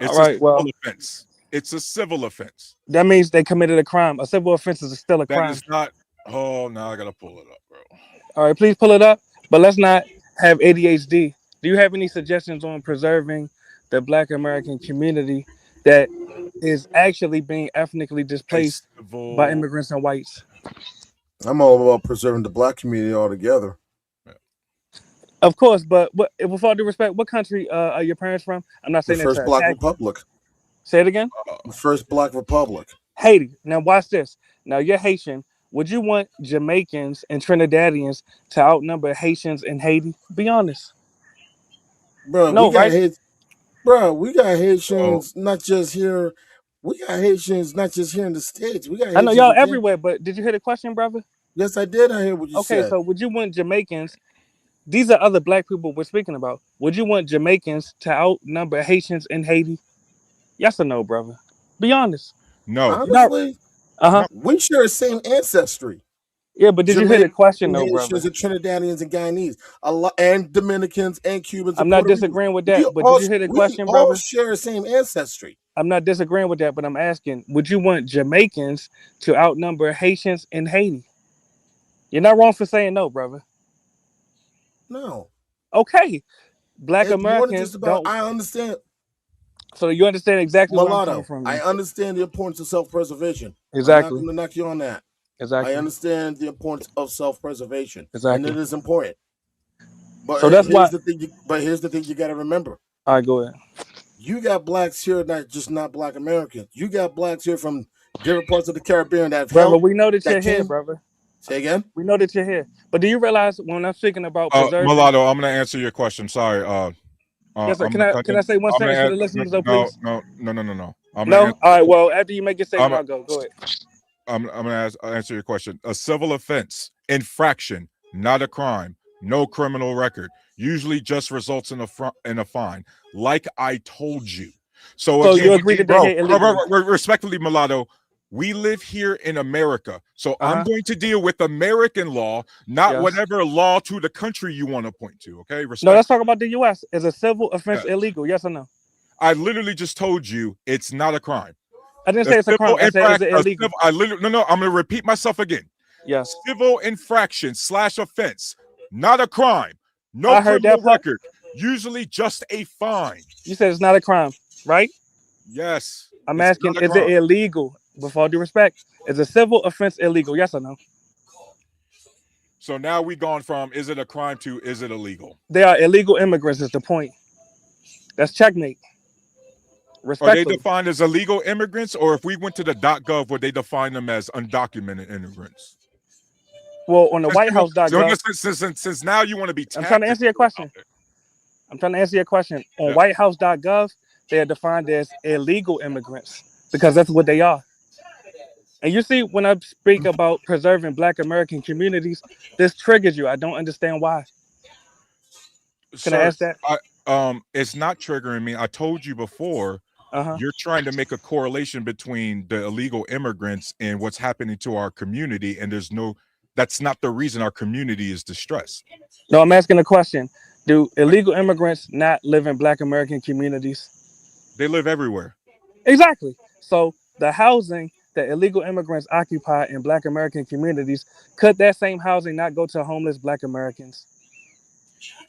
All It's a right. civil Well, offense. It's a civil offense. that means they committed a crime. A civil offense is still a That crime. is not. Oh, now I gotta pull it up, bro. All right, please pull it up, but let's not have ADHD. Do you have any suggestions on preserving the Black American community that is actually being ethnically A displaced by civil. immigrants and whites? I'm all about preserving the black community altogether. Of course, but with all due respect, what country are your parents from? I'm not The saying that first to black attack you. republic. Say it again. The first black republic. Haiti. Now watch this. Now you're Haitian. Would you want Jamaicans and Trinidadians to outnumber Haitians in Haiti? Be honest. Bro, we No, got right? hit. Bro, we got So Haitians not just here. We got Haitians not just here in the States. We got I know Haitians y'all within. everywhere, but did you hear the question, brother? Yes, I did. I hear what you Okay, said. so would you want Jamaicans? These are other black people we're speaking about. Would you want Jamaicans to outnumber Haitians in Haiti? Yes or no, brother? Be honest. No. Honestly, Uh-huh. we share the same ancestry. Yeah, but did you hear the question though, brother? Haitians and Trinidadians and Guyanese, a lot, and Dominicans and Cubans. I'm and not Puerto Ricans. disagreeing with that, but did you hear the question, We all brother? share the same ancestry. I'm not disagreeing with that, but I'm asking, would you want Jamaicans to outnumber Haitians in Haiti? You're not wrong for saying no, brother. No, Okay. Black it's more than just Americans about. don't. I understand, So you understand exactly where I'm coming mulatto. from. I Then. understand the importance of self-preservation. I'm not Exactly. going to knock you on that. Exactly. I understand the importance of self-preservation, Exactly. and it is important. But So that's why. here's the thing. Here's the thing you got to remember. All right, go ahead. You got blacks here, not Black Americans. You got blacks here from different parts of the Caribbean that have Brother, helped. we know that That you're here, came. brother. Say again. We know that you're here. But do you realize when I'm speaking about preserving? Mulatto, I'm gonna answer your question. Sorry. Yes, sir. I'm Can I say one I'm gonna sentence to the ask, listeners, though, no, please? no. I'm No. gonna answer, All right. Well, after you make your statement, I'm, I'll go. Go ahead. I'm gonna answer your question. A civil offense, infraction, not a crime, no criminal record, usually just results in a fine. Like I told you. So So again, you agree that they're here illegally? respectfully, Mulatto, we live here in America. So I'm going to deal with American law, not Yes. whatever law to the country you want to point to. Okay, No, respect. let's talk about the U.S. Is a civil offense Yeah. illegal? Yes or no? I literally just told you it's not a crime. I didn't say it's a crime. I said is it illegal? I'm going to repeat myself again. Yes. Civil infraction / offense, not a crime. No I heard criminal that part. record. Usually just a fine. You said it's not a crime, right? Yes. I'm it's asking, not a is it crime. illegal? With all due respect, is a civil offense illegal? Yes or no? So now we gone from is it a crime to is it illegal? They are illegal immigrants. Is the point? That's checkmate. Are they Respectfully. defined as illegal immigrants, or if we went to the .gov, would they define them as undocumented immigrants? Well, on the WhiteHouse.gov, Since now you want to be I'm trying to answer your question. On WhiteHouse.gov, they are defined as illegal immigrants because that's what they are. And you see, when I speak about preserving Black American communities, this triggers you. I don't understand why. Can I ask that? It's not triggering me. I told you before. You're trying to make a correlation between the illegal immigrants and what's happening to our community, and that's not the reason our community is distressed. No, I'm asking a question. Do illegal immigrants not live in Black American communities? They live everywhere. Exactly. So the housing that illegal immigrants occupy in Black American communities, could that same housing not go to homeless Black Americans?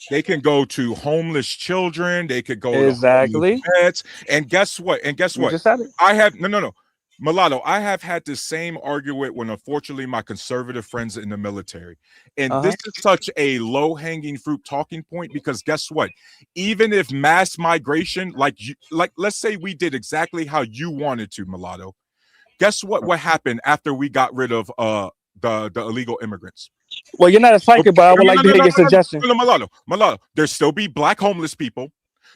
They can go to homeless children. They could go exactly to pets. And guess what? You just said it. I have no. Mulatto, I have had the same argument when, unfortunately, my conservative friends in the military. And this is such a low-hanging fruit talking point because guess what? Even if mass migration, like let's say we did exactly how you wanted to, Mulatto, guess what happened after we got rid of the illegal immigrants? Well, you're not a psychic, but I would like to hear your suggestion. Mulatto, there still be Black homeless people.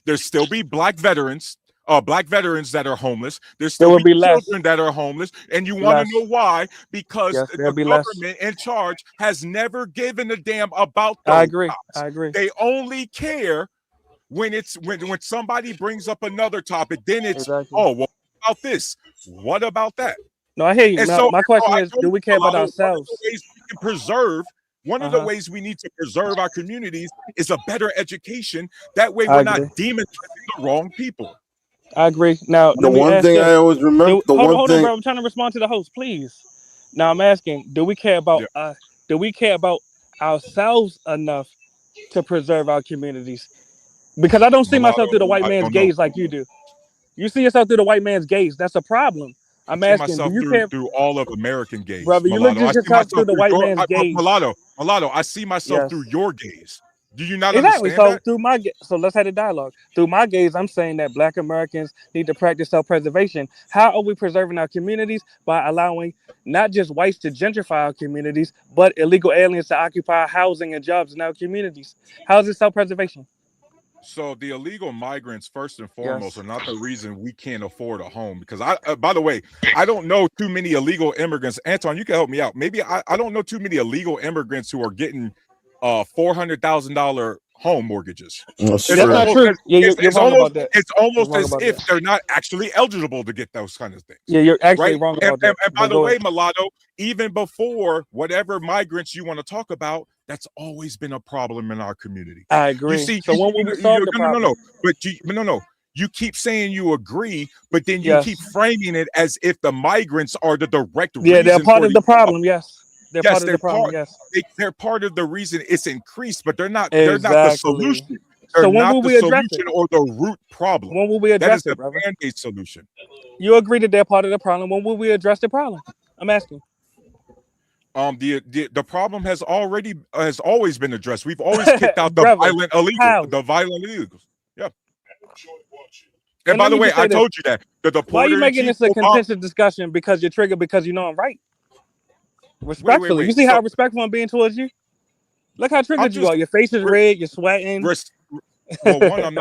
There still be Black veterans. Black veterans that are homeless. There will be children that are homeless. And you want to know why? Because the government in charge has never given a damn about those. I agree. Cops. I agree. They only care when it's when somebody brings up another topic. Then it's what about this? What about that? No, I hear you. And now, so my question is, do we care about ourselves? One of the ways we need to preserve our communities is a better education. That way we're not demonizing the wrong people. I agree. Now, the one thing I always remember. Hold on, bro. I'm trying to respond to the host, please. Now, I'm asking: do we care about do we care about ourselves enough to preserve our communities? Because I don't see myself through the white man's gaze like you do. You see yourself through the white man's gaze. That's a problem. I'm asking: do you care through all of American gaze, brother? You look just yourself through the white man's gaze. Mulatto, I see myself through your gaze. Do you not understand so that? through my so let's have a dialogue. Through my gaze, I'm saying that Black Americans need to practice self-preservation. How are we preserving our communities? By allowing not just whites to gentrify our communities, but illegal aliens to occupy housing and jobs in our communities. How is it self-preservation? So the illegal migrants, first and foremost, are not the reason we can't afford a home. Because by the way, I don't know too many illegal immigrants. Anton, you can help me out. Maybe I don't know too many illegal immigrants who are getting $400,000 home mortgages. That's It's That's not almost, true. Yeah, you're it's wrong almost, about that. it's You're almost wrong as about if that. they're not actually eligible to get those kind of things. Yeah, you're actually Right? wrong And, about that. and by But the go way, ahead. Mulatto, even before whatever migrants you want to talk about, that's always been a problem in our community. I You agree. see, So when will we solve the problem? no. But no. You keep saying you agree, but then you Yes. keep framing it as if the migrants are the direct Yeah, they're reason part for of the problem. Yes, they're part of the problem. part. Yes, They're part of the reason it's increased, but they're not. exactly. They're not the solution. They're So when not will the we address it? solution or the root problem. When will we That is address the it, brother? band-aid solution. You agree that they're part of the problem. When will we address the problem? I'm asking. The problem has always been addressed. We've always kicked out the Brother, violent how? illegals. Yeah. And And by let the me way, just say I this. told you that the Why are you Deporter in making Chief this a Obama. contentious discussion because you're triggered because you know I'm right? Respectfully. You Wait. see how So respectful I'm being towards you? Look how I'm triggered you just are. Your face is re- red. You're sweating. well, one, I'm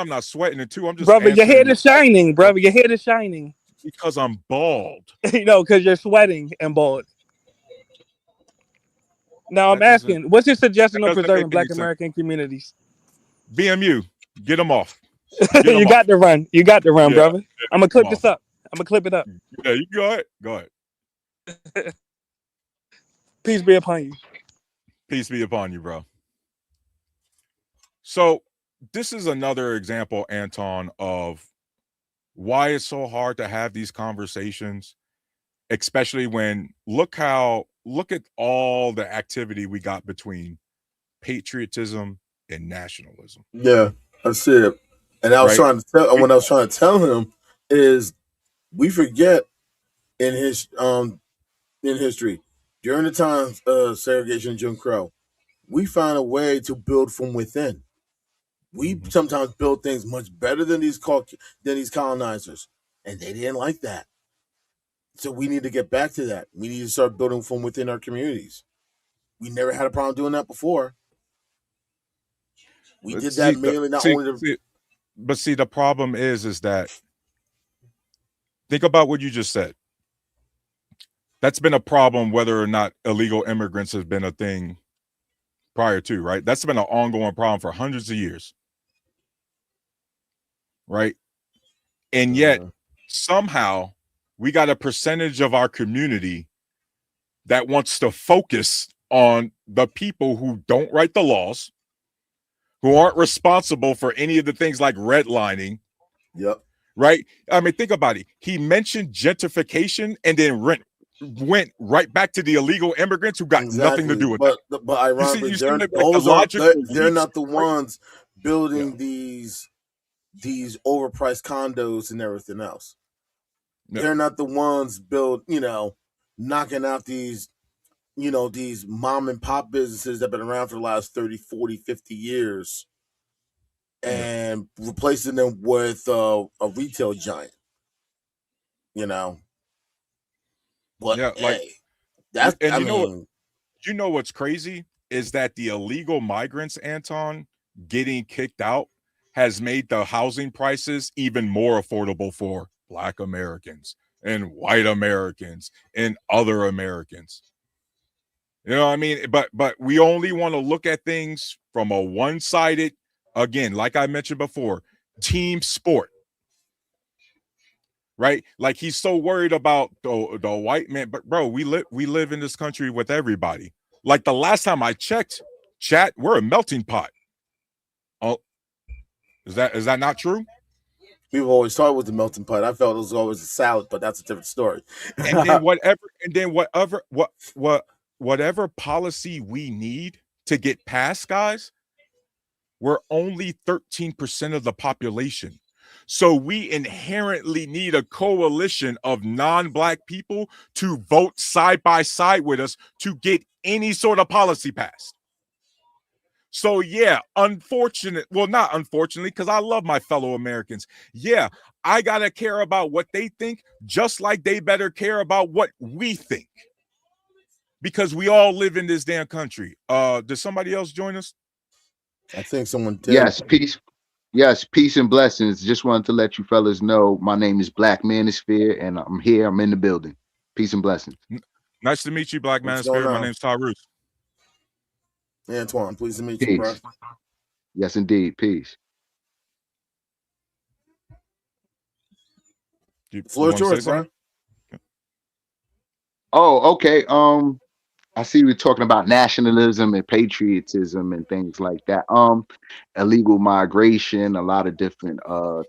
not sweating, and two, I'm just Brother, your answering head is shining, brother. Your head is shining. because I'm bald. You know, because you're sweating and bald. Now I'm That doesn't asking, what's your suggestion on make preserving any Black sense. American communities? BMU, get them off. Get You 'em got off. to run. You got to run, Yeah, brother. I'm gonna get 'em clip this off. up. I'm gonna clip it up. Yeah, you go ahead. Go ahead. Peace be upon you. Peace be upon you, bro. So this is another example, Anton, of why it's so hard to have these conversations, especially when look at all the activity we got between patriotism and nationalism. Yeah, that's it. And I was Right? trying to tell what I was trying to tell him is we forget in history during the times of segregation and Jim Crow, we found a way to build from within. We sometimes build things much better than these colonizers, and they didn't like that. So we need to get back to that. We need to start building from within our communities. We never had a problem doing that before. We did that mainly not only to. But see, the problem is that think about what you just said. That's been a problem whether or not illegal immigrants has been a thing prior to, right? That's been an ongoing problem for hundreds of years. Right? And yet somehow we got a percentage of our community that wants to focus on the people who don't write the laws, who aren't responsible for any of the things like redlining. Yep. Right? I mean, think about it. He mentioned gentrification and then went right back to the illegal immigrants who got nothing to do with but, that. But ironically, you see they're, like they're not the ones building these overpriced condos and everything else. No. They're not the ones knocking out these mom and pop businesses that have been around for the last 30, 40, 50 years and replacing them with a retail giant. But hey, that's you know what's crazy is that the illegal migrants, Anton, getting kicked out has made the housing prices even more affordable for Black Americans and white Americans and other Americans. You know what I mean? But we only want to look at things from a one-sided, again, like I mentioned before, team sport. Right? Like he's so worried about the white man, but bro, we live in this country with everybody. Like the last time I checked, chat, we're a melting pot. Oh, is that not true? People always thought it was the melting pot. I felt it was always a salad, but that's a different story. And then whatever policy we need to get past, guys, we're only 13% of the population. So we inherently need a coalition of non-Black people to vote side by side with us to get any sort of policy passed. So yeah, not unfortunately, because I love my fellow Americans. Yeah, I gotta care about what they think, just like they better care about what we think. Because we all live in this damn country. Did somebody else join us? I think someone did. Yes, peace. Yes, peace and blessings. Just wanted to let you fellas know my name is Black Manosphere, and I'm here. I'm in the building. Peace and blessings. Nice to meet you, Black Manosphere. My name's Taroos. Antoine, pleased to meet you, bro. Yes, indeed. Peace. You Floor is want to say yours, something? bro. Oh, okay. I see we're talking about nationalism and patriotism and things like that. Illegal migration, a lot of different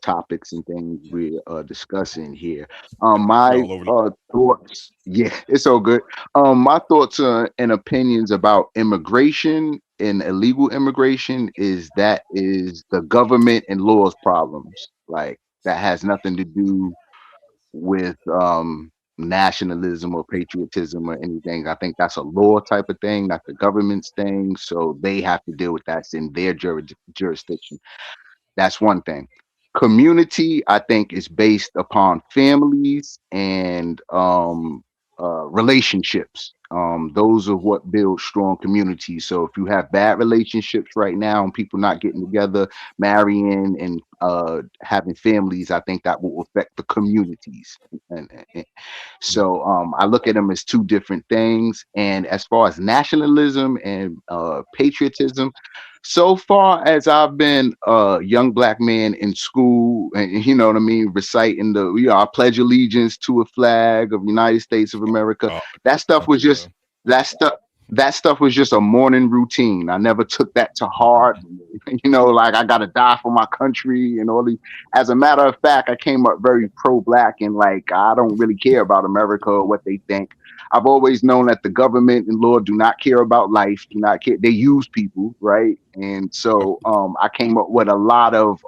topics and things we're discussing here. We're My all over the thoughts, yeah, it's all good. My thoughts and opinions about immigration and illegal immigration is that is the government and laws problems. Like that has nothing to do with nationalism or patriotism or anything. I think that's a law type of thing, not the government's thing. So they have to deal with that. It's in their jurisdiction. That's one thing. Community, I think, is based upon families and relationships. Those are what build strong communities. So if you have bad relationships right now and people not getting together, marrying and having families, I think that will affect the communities. So I look at them as two different things. And as far as nationalism and patriotism, so far as I've been a young black man in school, and you know what I mean, reciting I pledge allegiance to a flag of the United States of America. oh, That stuff was just that stuff. That stuff was just a morning routine. I never took that to heart. You know, like I gotta die for my country and all these. As a matter of fact, I came up very pro-black and like I don't really care about America or what they think. I've always known that the government and law do not care about life, do not care. They use people, right? And so I came up with a lot of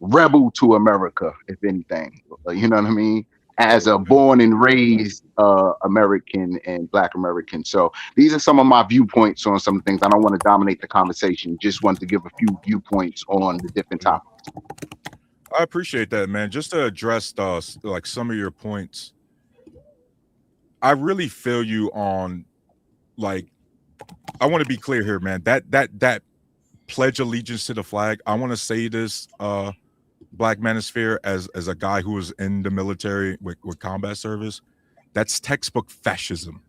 rebel to America, if anything. You know what I mean? As a born and raised American and Black American. So these are some of my viewpoints on some things. I don't want to dominate the conversation. Just wanted to give a few viewpoints on the different topics. I appreciate that, man. Just to address like some of your points, I really feel you on like I want to be clear here, man. That pledge allegiance to the flag. I want to say this, Black Manosphere, as a guy who was in the military with combat service. That's textbook fascism.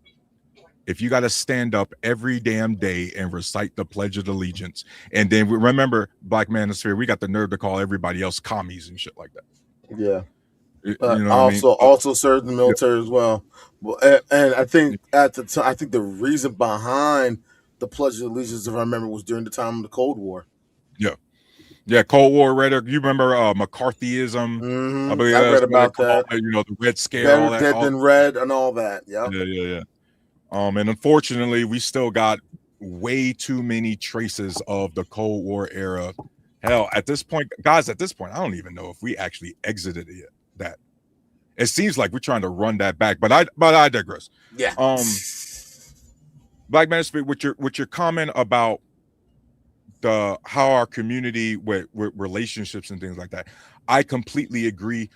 If you got to stand up every damn day and recite the Pledge of Allegiance, and then remember, Black Manosphere, we got the nerve to call everybody else commies and shit like that. Yeah. You know what I mean? Also served in the military as well. Well, and I think at the time, I think the reason behind the Pledge of Allegiance, if I remember, was during the time of the Cold War. Yeah, Cold War rhetoric. You remember McCarthyism? Mm-hmm. I believe I that's read what they about call that. it, you know, the Red Scare, Better all that. dead than red and all that. Yep. Yeah. And unfortunately, we still got way too many traces of the Cold War era. Hell, at this point, guys, I don't even know if we actually exited it. That it seems like we're trying to run that back, but I digress. Yeah. Black Manosphere, with your comment about how our community with relationships and things like that, I completely agree.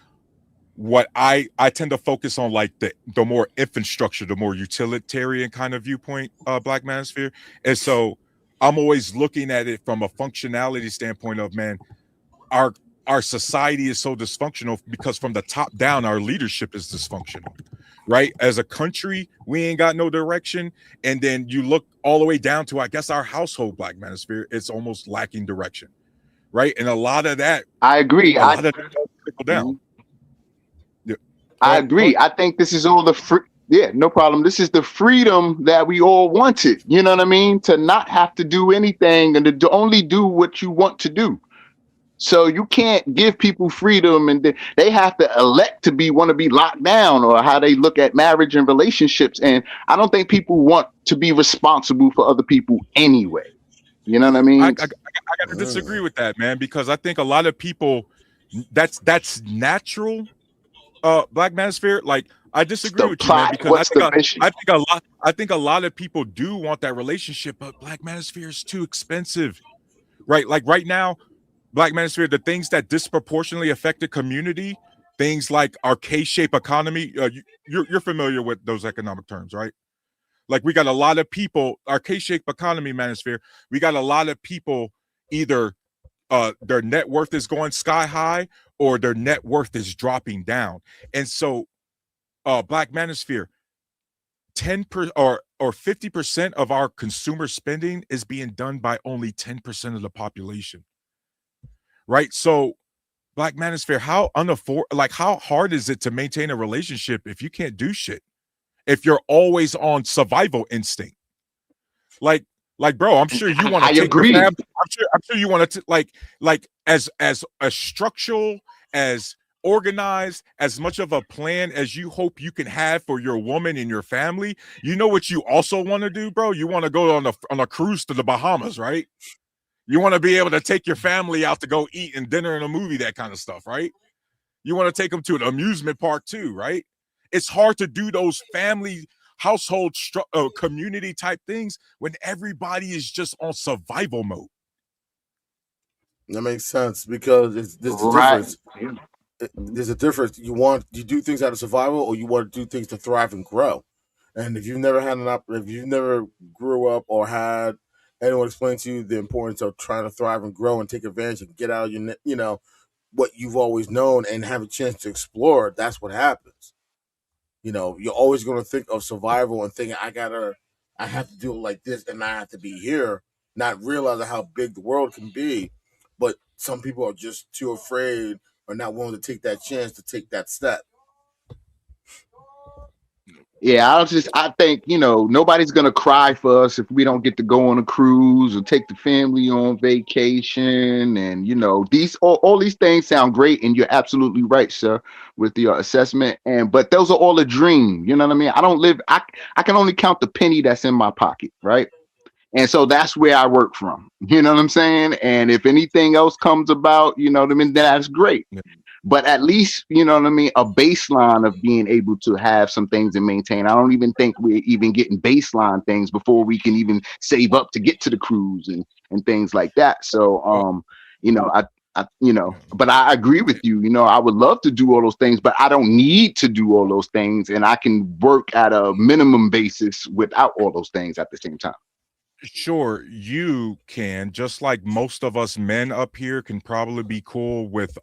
What I tend to focus on like the more infrastructure, the more utilitarian kind of viewpoint, Black Manosphere. And so I'm always looking at it from a functionality standpoint of, man, our society is so dysfunctional because from the top down, our leadership is dysfunctional, right? As a country, we ain't got no direction. And then you look all the way down to, I guess, our household, Black Manosphere, it's almost lacking direction, right? And a lot of that, I agree. a lot of that trickle down. Yeah. I agree. I think this is all the free. Yeah, no problem. This is the freedom that we all wanted. You know what I mean? To not have to do anything and to only do what you want to do. So you can't give people freedom and they have to elect to want to be locked down, or how they look at marriage and relationships. And I don't think people want to be responsible for other people anyway. You know what I mean? I got to disagree with that, man, because I think a lot of people, that's natural. Black Manosphere, like I disagree with you, man, because I think a lot of people do want that relationship, but Black Manosphere is too expensive, right? Like right now, Black Manosphere, the things that disproportionately affect the community, things like our K-shaped economy, you're familiar with those economic terms, right? Like we got a lot of people, our K-shaped economy, Manosphere, we got a lot of people either their net worth is going sky high or their net worth is dropping down. And so Black Manosphere, 10% or or 50% of our consumer spending is being done by only 10% of the population. Right? So Black Manosphere, how hard is it to maintain a relationship if you can't do shit? If you're always on survival instinct? Like, bro, I'm sure you want to I take your agree. family. I'm sure you want to like as structural, as organized, as much of a plan as you hope you can have for your woman and your family. You know what you also want to do, bro? You want to go on a cruise to the Bahamas, right? You want to be able to take your family out to go eat and dinner and a movie, that kind of stuff, right? You want to take them to an amusement park too, right? It's hard to do those family, household, community type things when everybody is just on survival mode. That makes sense because there's a Right. difference. There's a difference. You do things out of survival, or you want to do things to thrive and grow. And if you've never if you've never grew up or had anyone explain to you the importance of trying to thrive and grow and take advantage and get out of your, what you've always known and have a chance to explore, that's what happens. You're always going to think of survival and thinking, I have to do it like this and I have to be here, not realizing how big the world can be. But some people are just too afraid or not willing to take that chance to take that step. Yeah, I think, nobody's gonna cry for us if we don't get to go on a cruise or take the family on vacation. And all these things sound great, and you're absolutely right, sir, with your assessment. But those are all a dream. You know what I mean? I can only count the penny that's in my pocket, right? And so that's where I work from. You know what I'm saying? And if anything else comes about, that's great. Yeah. But at least, a baseline of being able to have some things and maintain. I don't even think we're even getting baseline things before we can even save up to get to the cruise and things like that. So, but I agree with you. I would love to do all those things, but I don't need to do all those things. And I can work at a minimum basis without all those things at the same time. Sure, you can, just like most of us men up here can probably be cool with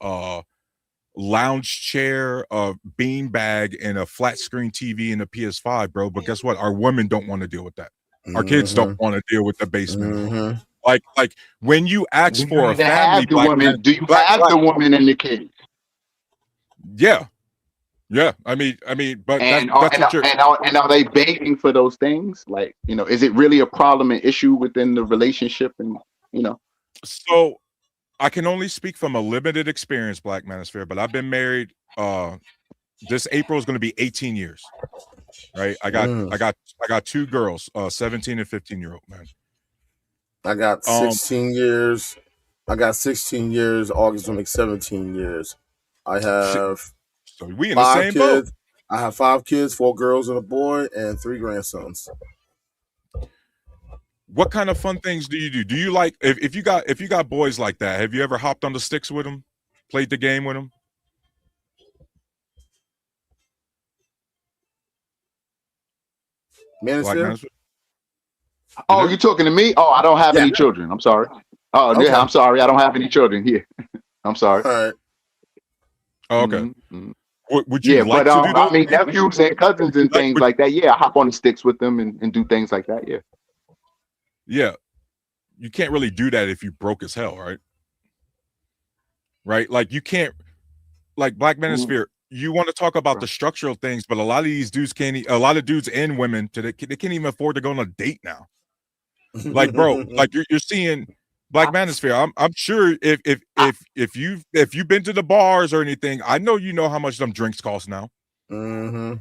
lounge chair, a bean bag, and a flat screen TV and a PS5, bro. But guess what? Our women don't want to deal with that. Our kids don't want to deal with the basement. Like when you ask for a family, do you have the woman in the case? Yeah. I mean, but and that's are they begging for those things? Like, is it really a problem and issue within the relationship? And So I can only speak from a limited experience, Black Manosphere, but I've been married. This April is going to be 18 years, right? I got two girls, 17 and 15-year-old, man. I got 16 years. I got 16 years. August will make 17 years. I have. So we in the same kids. boat. I have 5 kids, 4 girls and a boy, and 3 grandsons. What kind of fun things do you do? Do you like if you got boys like that? Have you ever hopped on the sticks with them, played the game with them? Manosphere? Oh, you talking to me? Oh, I don't have any children. I'm sorry. Oh, okay. Yeah, I'm sorry. I don't have any children here. I'm sorry. All right. Oh, okay. Mm-hmm. Would you like to do those? I mean, nephews and cousins and things like that. Yeah, I hop on the sticks with them and do things like that. Yeah. Yeah. You can't really do that if you broke as hell, right? Right? Like you can't, like Black Manosphere, you want to talk about the structural things, but a lot of these dudes a lot of dudes and women, they can't even afford to go on a date now. Like, bro, like you're seeing Black Manosphere. I'm sure if you've been to the bars or anything, I know you know how much them drinks cost now. Mm-hmm.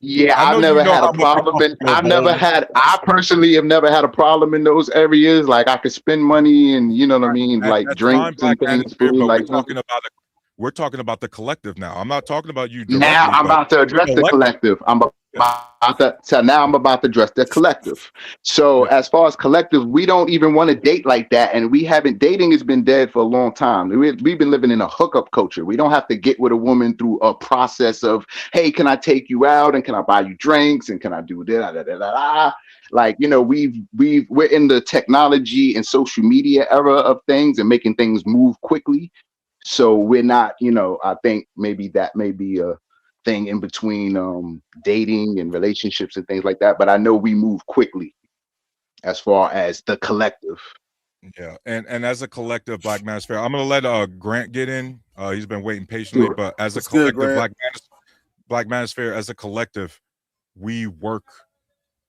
Yeah, I've never had a problem. I personally have never had a problem in those areas. Like I could spend money and you know what I mean, like drinks and things. We're talking about the collective now. I'm not talking about you directly. Now I'm about to address the collective. Now I'm about to address the collective. So as far as collective, we don't even want to date like that. And dating has been dead for a long time. We've been living in a hookup culture. We don't have to get with a woman through a process of, hey, can I take you out? And can I buy you drinks? And can I do that? Like, we're in the technology and social media era of things and making things move quickly. So we're not, I think maybe that may be a thing in between dating and relationships and things like that. But I know we move quickly as far as the collective. Yeah, and as a collective Black Manosphere, I'm gonna let Grant get in. He's been waiting patiently, Sure. but as a What's good, collective Grant? Black Manosphere, as a collective, we work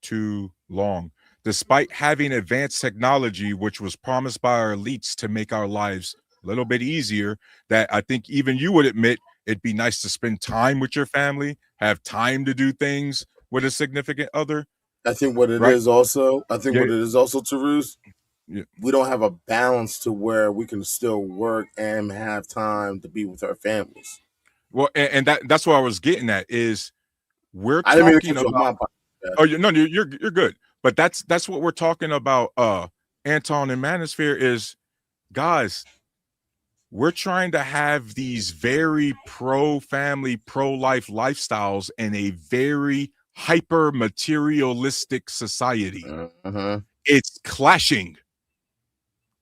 too long. Despite having advanced technology, which was promised by our elites to make our lives a little bit easier, that I think even you would admit it'd be nice to spend time with your family, have time to do things with a significant other, I think what it right? is also, Yeah, Taroos, yeah. we don't have a balance to where we can still work and have time to be with our families. Well, and that's what I was getting at is we're I didn't mean to talking cut you off. about. My podcast. Oh, no, you're good. But that's what we're talking about. Anton and Manosphere is, guys, we're trying to have these very pro-family, pro-life lifestyles in a very hyper materialistic society. Uh-huh. It's clashing.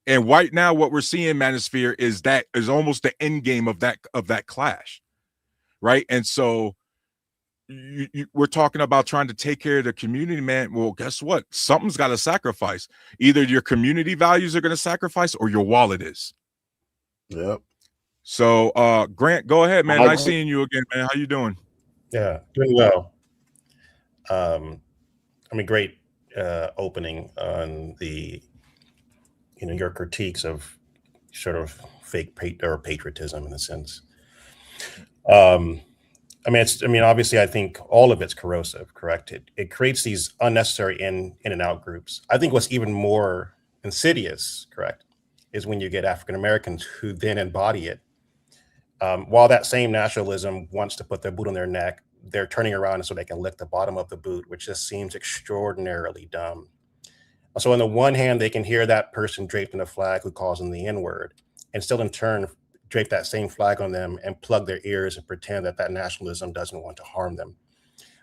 And right now, what we're seeing, Manosphere, is almost the end game of that clash, right? And so we're talking about trying to take care of the community, man. Well, guess what? Something's got to sacrifice. Either your community values are going to sacrifice, or your wallet is. Yep. So, Grant, go ahead, man. I Nice seeing you again, man. How you doing? Yeah, doing well. I mean, great opening on the, your critiques of sort of fake patriotism in a sense. Obviously, I think all of it's corrosive, correct? It creates these unnecessary in and out groups. I think what's even more insidious, correct, is when you get African Americans who then embody it. While that same nationalism wants to put their boot on their neck, they're turning around so they can lick the bottom of the boot, which just seems extraordinarily dumb. So on the one hand, they can hear that person draped in a flag who calls them the N-word, and still in turn drape that same flag on them and plug their ears and pretend that that nationalism doesn't want to harm them,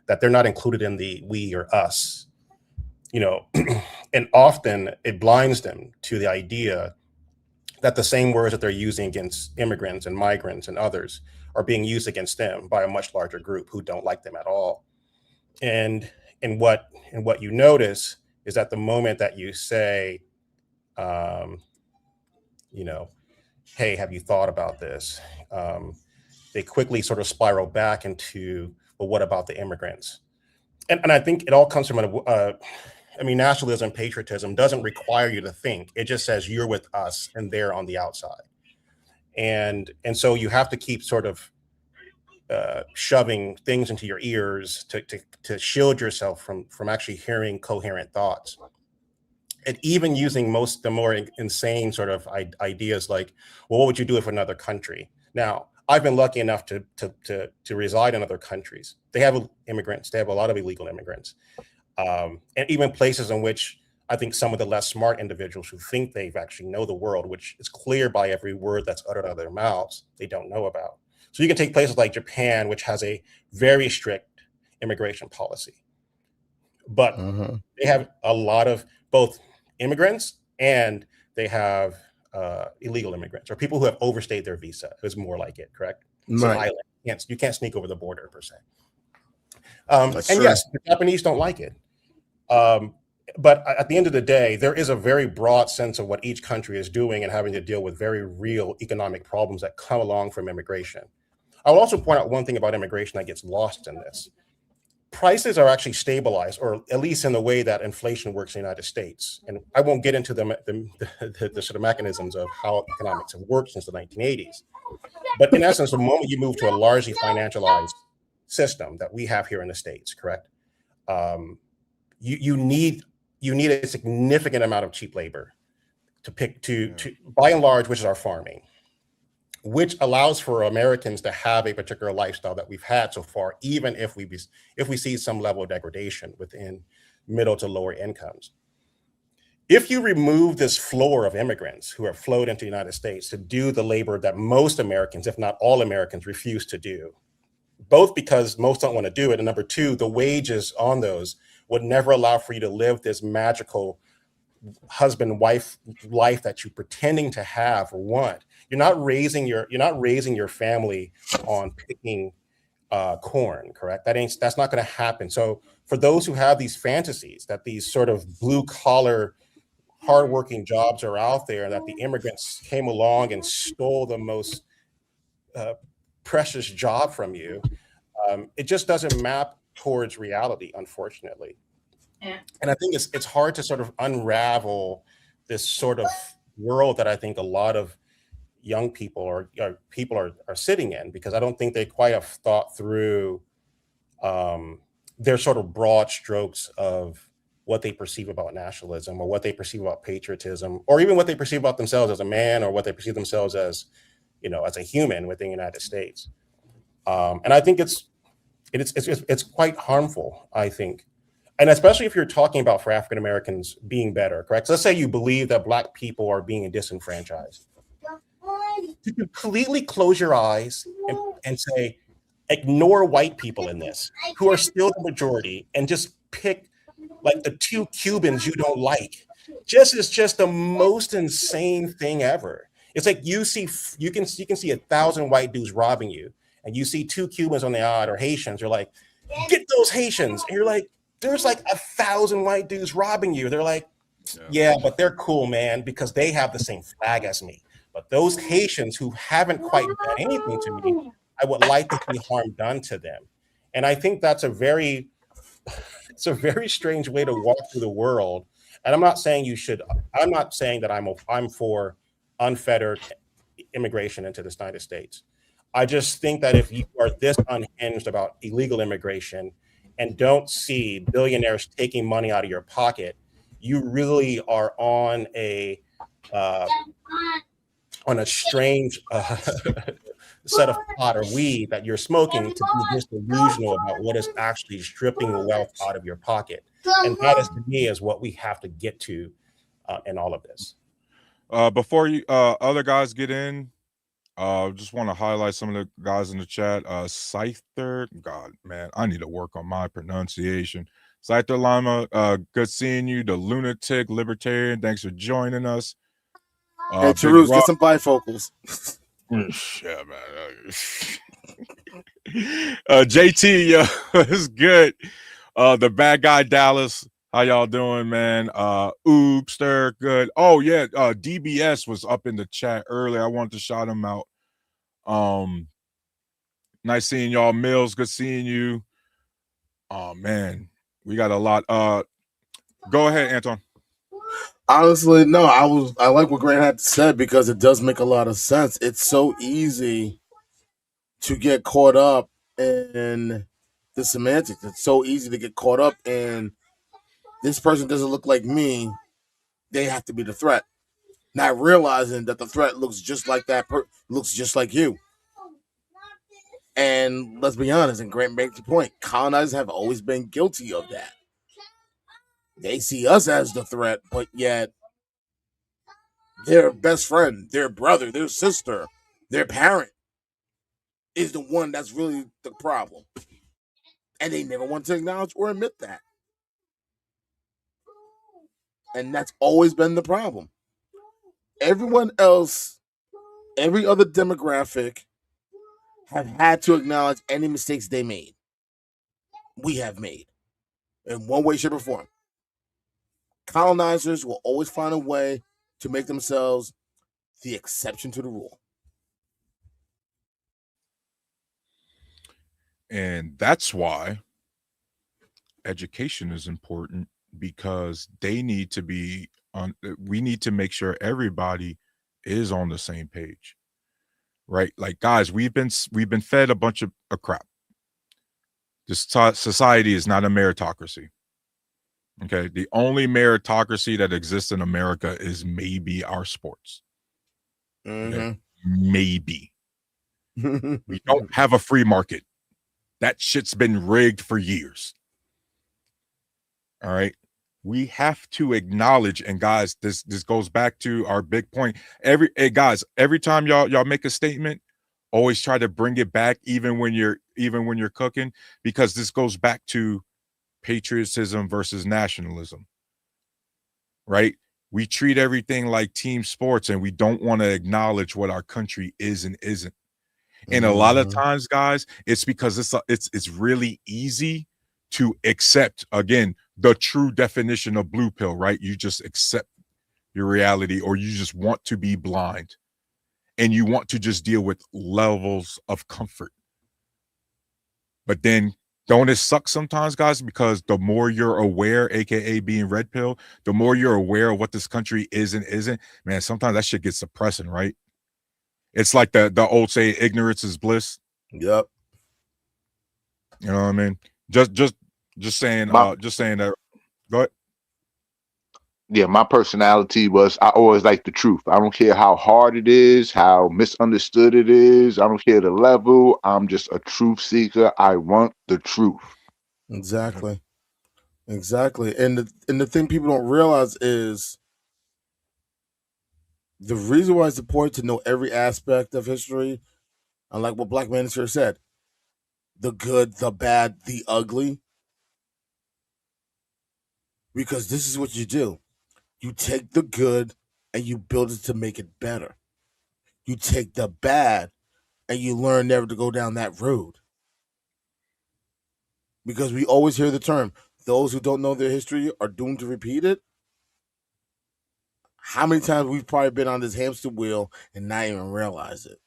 that they're not included in the we or us, and often it blinds them to the idea that the same words that they're using against immigrants and migrants and others are being used against them by a much larger group who don't like them at all. And what you notice is that the moment that you say, hey, have you thought about this? They quickly sort of spiral back into, well, what about the immigrants? And I think it all comes from nationalism, patriotism doesn't require you to think. It just says you're with us and they're on the outside. And so you have to keep sort of shoving things into your ears to shield yourself from actually hearing coherent thoughts. And even using the more insane sort of ideas like, well, what would you do if another country? Now, I've been lucky enough to reside in other countries. They have immigrants. They have a lot of illegal immigrants. And even places in which I think some of the less smart individuals who think they actually know the world, which is clear by every word that's uttered out of their mouths, they don't know about. So you can take places like Japan, which has a very strict immigration policy. But they have a lot of both immigrants and they have illegal immigrants or people who have overstayed their visa is more like it, correct? It's an island. You can't sneak over the border per se. And yes, the Japanese don't like it. But at the end of the day, there is a very broad sense of what each country is doing and having to deal with very real economic problems that come along from immigration. I will also point out one thing about immigration that gets lost in this. Prices are actually stabilized, or at least in the way that inflation works in the United States. And I won't get into the sort of mechanisms of how economics have worked since the 1980s. But in essence, the moment you move to a largely financialized system that we have here in the States, correct? You need a significant amount of cheap labor to by and large, which is our farming, which allows for Americans to have a particular lifestyle that we've had so far, even if we see some level of degradation within middle to lower incomes. If you remove this floor of immigrants who have flowed into the United States to do the labor that most Americans, if not all Americans, refuse to do, both because most don't want to do it, and number two, the wages on those would never allow for you to live this magical husband-wife life that you're pretending to have or want. You're not raising your family on picking corn, correct? That's not going to happen. So for those who have these fantasies that these sort of blue collar, hardworking jobs are out there, and that the immigrants came along and stole the most precious job from you, it just doesn't map towards reality, unfortunately. Yeah. And I think it's hard to sort of unravel this sort of world that I think a lot of young people or people are sitting in, because I don't think they quite have thought through their sort of broad strokes of what they perceive about nationalism, or what they perceive about patriotism, or even what they perceive about themselves as a man, or what they perceive themselves as, as a human within the United States. And I think it's quite harmful, I think. And especially if you're talking about for African Americans being better, correct? So let's say you believe that Black people are being disenfranchised. To completely close your eyes and say, ignore white people in this, who are still the majority, and just pick like the 2 Cubans you don't like. It's just the most insane thing ever. It's like you can see 1,000 white dudes robbing you, and you see 2 Cubans on the odd, or Haitians. You're like, get those Haitians. And you're like, there's like 1,000 white dudes robbing you. They're like, yeah, but they're cool, man, because they have the same flag as me. But those Haitians who haven't quite done anything to me, I would like to see harm done to them. And I think that's it's a very strange way to walk through the world. And I'm not saying that I'm for unfettered immigration into the United States. I just think that if you are this unhinged about illegal immigration and don't see billionaires taking money out of your pocket, you really are on a strange set of pot or weed that you're smoking to be this delusional about what is actually stripping the wealth out of your pocket. And that is, to me, is what we have to get to in all of this. Before you other guys get in, just want to highlight some of the guys in the chat. Scyther, God, man, I need to work on my pronunciation. Scyther Lima, good seeing you. The Lunatic Libertarian, thanks for joining us. Hey, Taroos, get some bifocals. Yeah, man. JT, it's good. The bad guy Dallas, how y'all doing, man? Oops, they're good. Oh yeah, DBS was up in the chat earlier. I wanted to shout him out. Nice seeing y'all. Mills, good seeing you. Oh man, we got a lot. Go ahead, Anton. Honestly, no, I like what Grant had said, because it does make a lot of sense. It's so easy to get caught up in the semantics. It's so easy to get caught up in, this person doesn't look like me, they have to be the threat. Not realizing that the threat looks just like looks just like you. And let's be honest, and Grant makes the point, colonizers have always been guilty of that. They see us as the threat, but yet their best friend, their brother, their sister, their parent is the one that's really the problem. And they never want to acknowledge or admit that. And that's always been the problem. Everyone else, every other demographic, have had to acknowledge any mistakes they made. We have made. In one way, shape, or form. Colonizers will always find a way to make themselves the exception to the rule. And that's why education is important, because they need to be on. We need to make sure everybody is on the same page, right? Like, guys, we've been fed a bunch of crap. This society is not a meritocracy. Okay, the only meritocracy that exists in America is maybe our sports. Okay? Maybe. We don't have a free market. That shit's been rigged for years. All right. We have to acknowledge, and guys, this goes back to our big point. Every time y'all make a statement, always try to bring it back, even when you're cooking, because this goes back to patriotism versus nationalism. Right? We treat everything like team sports, and we don't want to acknowledge what our country is and isn't. And a lot of Mhm. times, guys, it's because it's really easy to accept, again, the true definition of blue pill, right? You just accept your reality, or you just want to be blind, and you want to just deal with levels of comfort. But then, don't it suck sometimes, guys? Because the more you're aware, aka being red pill, the more you're aware of what this country is and isn't, man, sometimes that shit gets suppressing, right? It's like the old say, ignorance is bliss. Yep. You know what I mean? Just saying, My just saying that. Go ahead. yeah, my personality was I always like the truth. I don't care how hard it is, how misunderstood it is. I don't care the level. I'm just a truth seeker. I want the truth. Exactly. Exactly. And the thing people don't realize is the reason why it's important to know every aspect of history, unlike what Black Manager said, the good, the bad, the ugly, because this is what you do. You take the good and you build it to make it better. You take the bad and you learn never to go down that road. Because we always hear the term, those who don't know their history are doomed to repeat it. How many times we've probably been on this hamster wheel and not even realize it?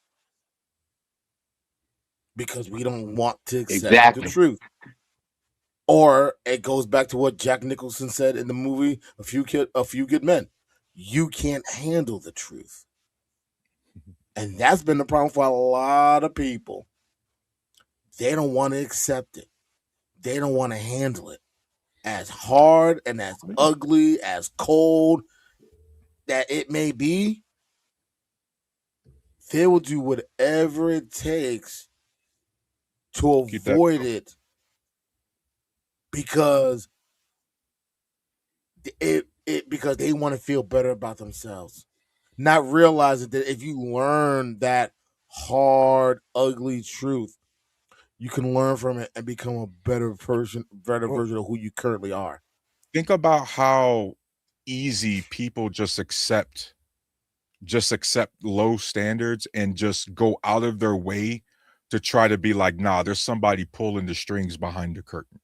Because we don't want to accept the Exactly. truth. Or it goes back to what Jack Nicholson said in the movie A Few Good Men. You can't handle the truth. And that's been the problem for a lot of people. They don't want to accept it. They don't want to handle it. As hard and as ugly, as cold that it may be, they will do whatever it takes to Keep that. avoid it because because they want to feel better about themselves. Not realizing that if you learn that hard, ugly truth, you can learn from it and become a better version of who you currently are. Think about how easy people just accept low standards and just go out of their way to try to be like, nah, there's somebody pulling the strings behind the curtain.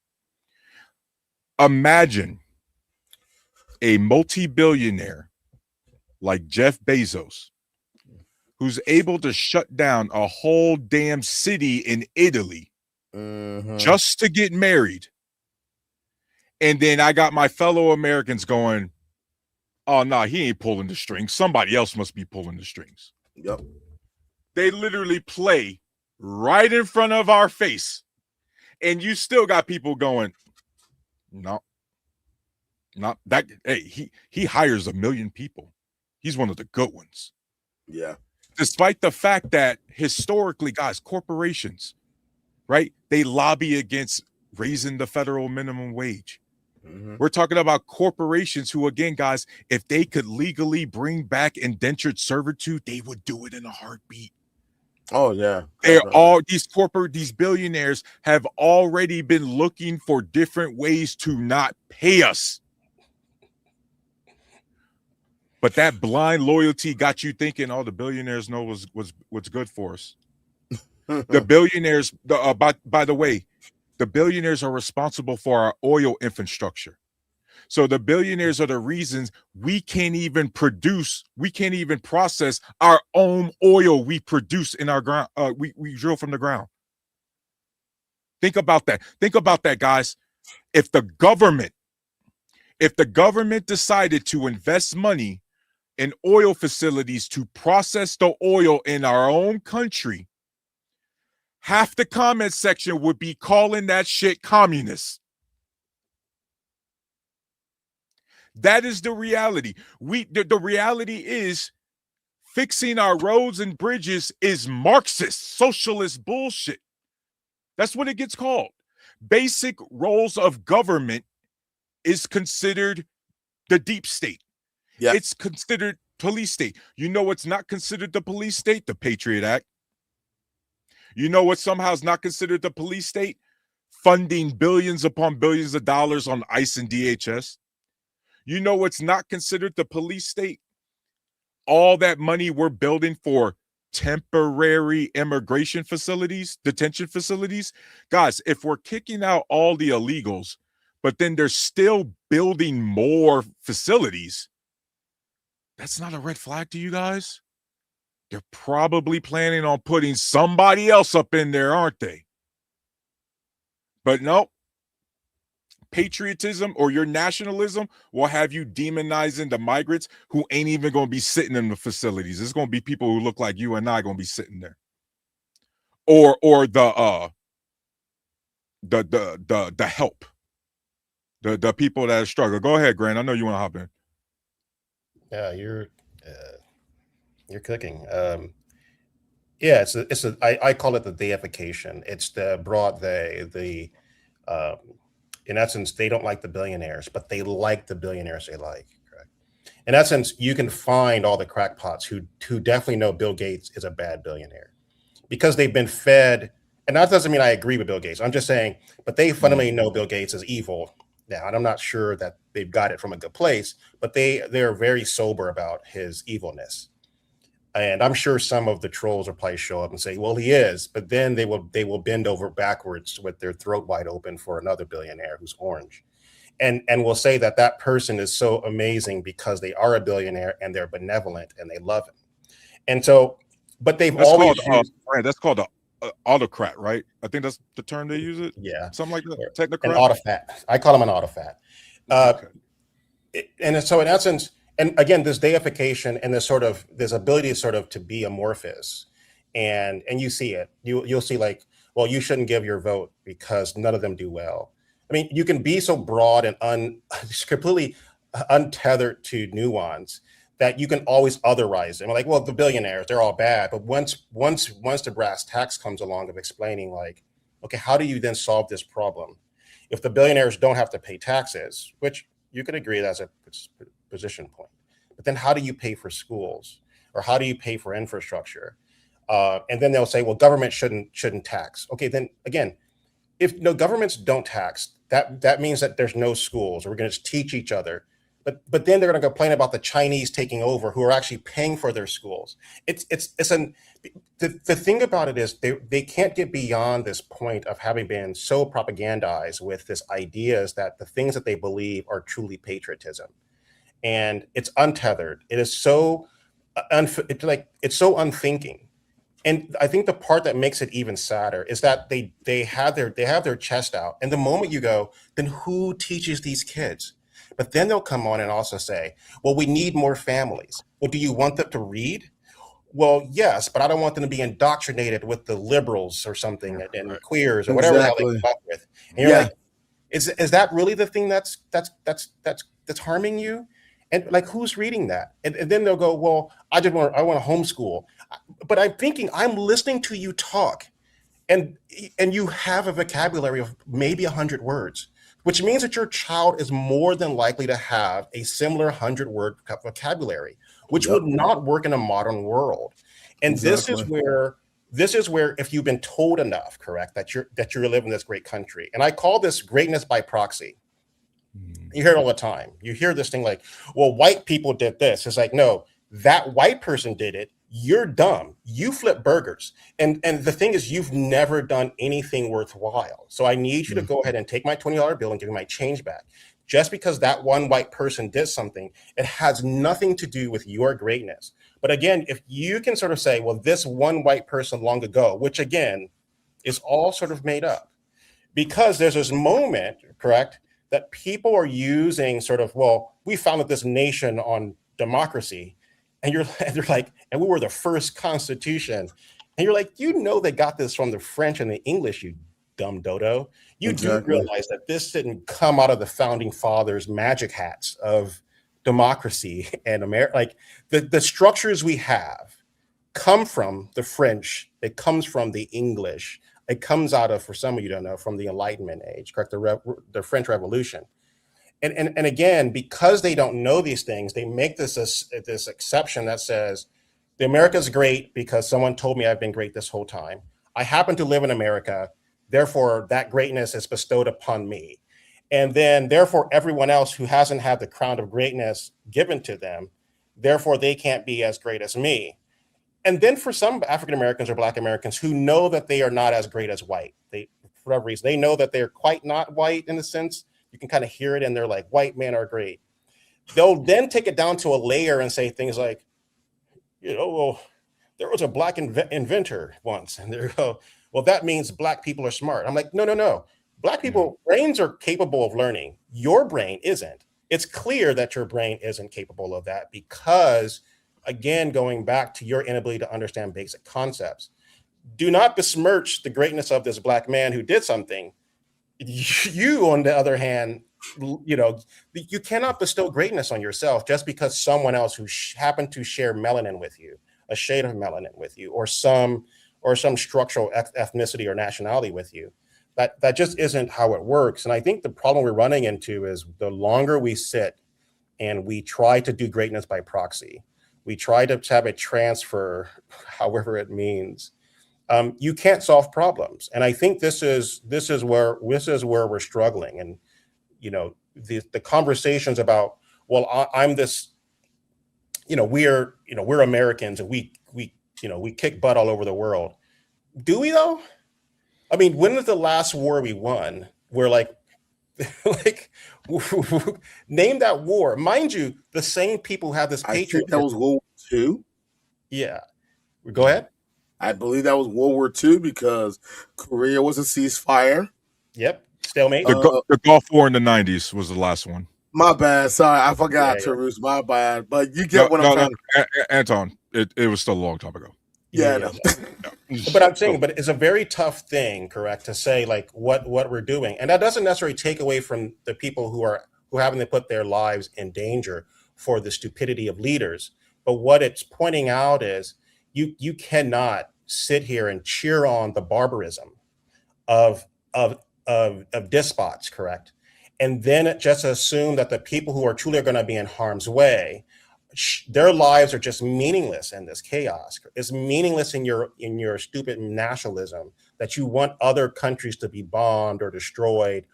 Imagine a multi-billionaire like Jeff Bezos, who's able to shut down a whole damn city in Italy just to get married. And then I got my fellow Americans going, oh, nah, he ain't pulling the strings. Somebody else must be pulling the strings. Yep. They literally play right in front of our face. And you still got people going, no, not that. Hey, he hires 1 million people. He's one of the good ones. Yeah. Despite the fact that historically, guys, corporations, right? They lobby against raising the federal minimum wage. We're talking about corporations who, again, guys, if they could legally bring back indentured servitude, they would do it in a heartbeat. Oh yeah. They're all these billionaires have already been looking for different ways to not pay us. But that blind loyalty got you thinking, oh, the billionaires know what's good for us. The billionaires, by the way, the billionaires are responsible for our oil infrastructure. So the billionaires are the reasons we can't even process our own oil we produce in our ground. We drill from the ground. Think about that. Think about that, guys. If the government decided to invest money in oil facilities to process the oil in our own country, half the comment section would be calling that shit communist. That is the reality. The reality is fixing our roads and bridges is Marxist, socialist bullshit. That's what it gets called. Basic roles of government is considered the deep state. Yeah. It's considered police state. You know what's not considered the police state? The Patriot Act. You know what somehow is not considered the police state? Funding billions upon billions of dollars on ICE and DHS. You know what's not considered the police state? All that money we're building for temporary immigration facilities, detention facilities. Guys, if we're kicking out all the illegals, but then they're still building more facilities, that's not a red flag to you guys? They're probably planning on putting somebody else up in there, aren't they? But no, patriotism or your nationalism will have you demonizing the migrants who ain't even going to be sitting in the facilities. It's going to be people who look like you and I going to be sitting there. Or the help. The people that struggle. Go ahead, Grant. I know you want to hop in. Yeah, you're cooking. Yeah, I call it the deification. It's the broad they, in essence, they don't like the billionaires, but they like the billionaires they like. Correct. In essence, you can find all the crackpots who definitely know Bill Gates is a bad billionaire because they've been fed. And that doesn't mean I agree with Bill Gates. I'm just saying, but they fundamentally know Bill Gates is evil. Now, and I'm not sure that they've got it from a good place, but they're very sober about his evilness. And I'm sure some of the trolls will probably show up and say, well, he is, but then they will bend over backwards with their throat wide open for another billionaire who's orange. And will say that that person is so amazing because they are a billionaire and they're benevolent and they love him. And so, but they've always used, that's called an autocrat, right? I think that's the term they use it. Yeah. Something like that. An Technocrat. autofat. I call him an autofat. Okay. And so in essence, and again, this deification and this ability to be amorphous, and you see it. You'll see like, well, you shouldn't give your vote because none of them do well. I mean, you can be so broad and completely untethered to nuance that you can always otherize them. Like, well, the billionaires, they're all bad. But once the brass tacks comes along of explaining, like, okay, how do you then solve this problem? If the billionaires don't have to pay taxes, which you could agree that's a position point, but then how do you pay for schools or how do you pay for infrastructure? And then they'll say, well, government shouldn't tax. Okay, then again, if no governments don't tax, that means that there's no schools, or we're going to teach each other. But then they're going to complain about the Chinese taking over, who are actually paying for their schools. The thing about it is they can't get beyond this point of having been so propagandized with this ideas that the things that they believe are truly patriotism, and it's untethered. It is so it's so unthinking. And I think the part that makes it even sadder is that they have their chest out, and the moment you go, then who teaches these kids? But then they'll come on and also say, well, we need more families. Well, do you want them to read? Well, yes, but I don't want them to be indoctrinated with the liberals or something and queers or whatever the hell they come up with. And you're like, is that really the thing that's harming you? And like, who's reading that? And then they'll go, well, I want to homeschool. But I'm thinking, I'm listening to you talk, and you have a vocabulary of maybe 100 words, which means that your child is more than likely to have a similar 100-word vocabulary, which would not work in a modern world. And this is where if you've been told enough, correct, that you're living in this great country, and I call this greatness by proxy. You hear it all the time. You hear this thing like, well, white people did this. It's like, no, that white person did it. You're dumb. You flip burgers. And the thing is, you've never done anything worthwhile. So I need you to go ahead and take my $20 bill and give me my change back. Just because that one white person did something, it has nothing to do with your greatness. But again, if you can sort of say, well, this one white person long ago, which again is all sort of made up, because there's this moment, correct, that people are using sort of, well, we founded this nation on democracy. And they're like, and we were the first constitution. And you're like, they got this from the French and the English, you dumb dodo. You do realize that this didn't come out of the founding fathers' magic hats of democracy and America. Like the structures we have come from the French. It comes from the English. It comes out of, for some of you don't know, from the Enlightenment age, correct? The French Revolution. And again, because they don't know these things, they make this exception that says, the America's great because someone told me I've been great this whole time. I happen to live in America. Therefore, that greatness is bestowed upon me. And then, therefore, everyone else who hasn't had the crown of greatness given to them, therefore, they can't be as great as me. And then for some African Americans or Black Americans who know that they are not as great as white, they, for whatever reason, they know that they're quite not white in a sense. You can kind of hear it, and they're like, white men are great. They'll then take it down to a layer and say things like, well, there was a Black inventor once, and they go, well, that means Black people are smart. I'm like, no. Black people, brains are capable of learning. Your brain isn't. It's clear that your brain isn't capable of that because, again, going back to your inability to understand basic concepts. Do not besmirch the greatness of this Black man who did something. You, on the other hand, you cannot bestow greatness on yourself just because someone else who happened to share melanin with you, a shade of melanin with you, or some structural ethnicity or nationality with you. That just isn't how it works. And I think the problem we're running into is the longer we sit and we try to do greatness by proxy, we try to have it transfer, however it means, you can't solve problems. And I think this is where we're struggling. And the conversations about, well, I'm this, we're Americans and we kick butt all over the world. Do we though? I mean, when was the last war we won? We're like name that war. Mind you, the same people who have this patriotism. I think that was World War II. Yeah. Go ahead. I believe that was World War II because Korea was a ceasefire. Yep. Stalemate. The Gulf War in the 90s was the last one. My bad. Sorry, I forgot, Taroos. My bad. But you get what I'm trying to... Anton, it was still a long time ago. Yeah. But I'm saying, but it's a very tough thing, correct, to say like what we're doing. And that doesn't necessarily take away from the people who having to put their lives in danger for the stupidity of leaders. But what it's pointing out is you cannot sit here and cheer on the barbarism of despots, correct? And then just assume that the people who are truly going to be in harm's way, their lives are just meaningless in this chaos. It's meaningless in your stupid nationalism that you want other countries to be bombed or destroyed,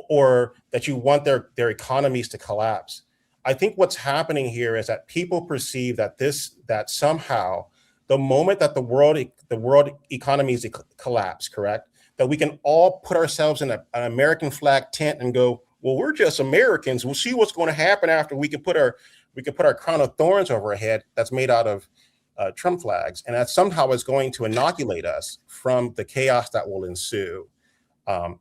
or that you want their economies to collapse. I think what's happening here is that people perceive that somehow the moment that the world economies collapse, correct, that we can all put ourselves in an American flag tent and go, well, we're just Americans. We'll see what's going to happen after we can put our crown of thorns over our head that's made out of Trump flags, and that somehow is going to inoculate us from the chaos that will ensue.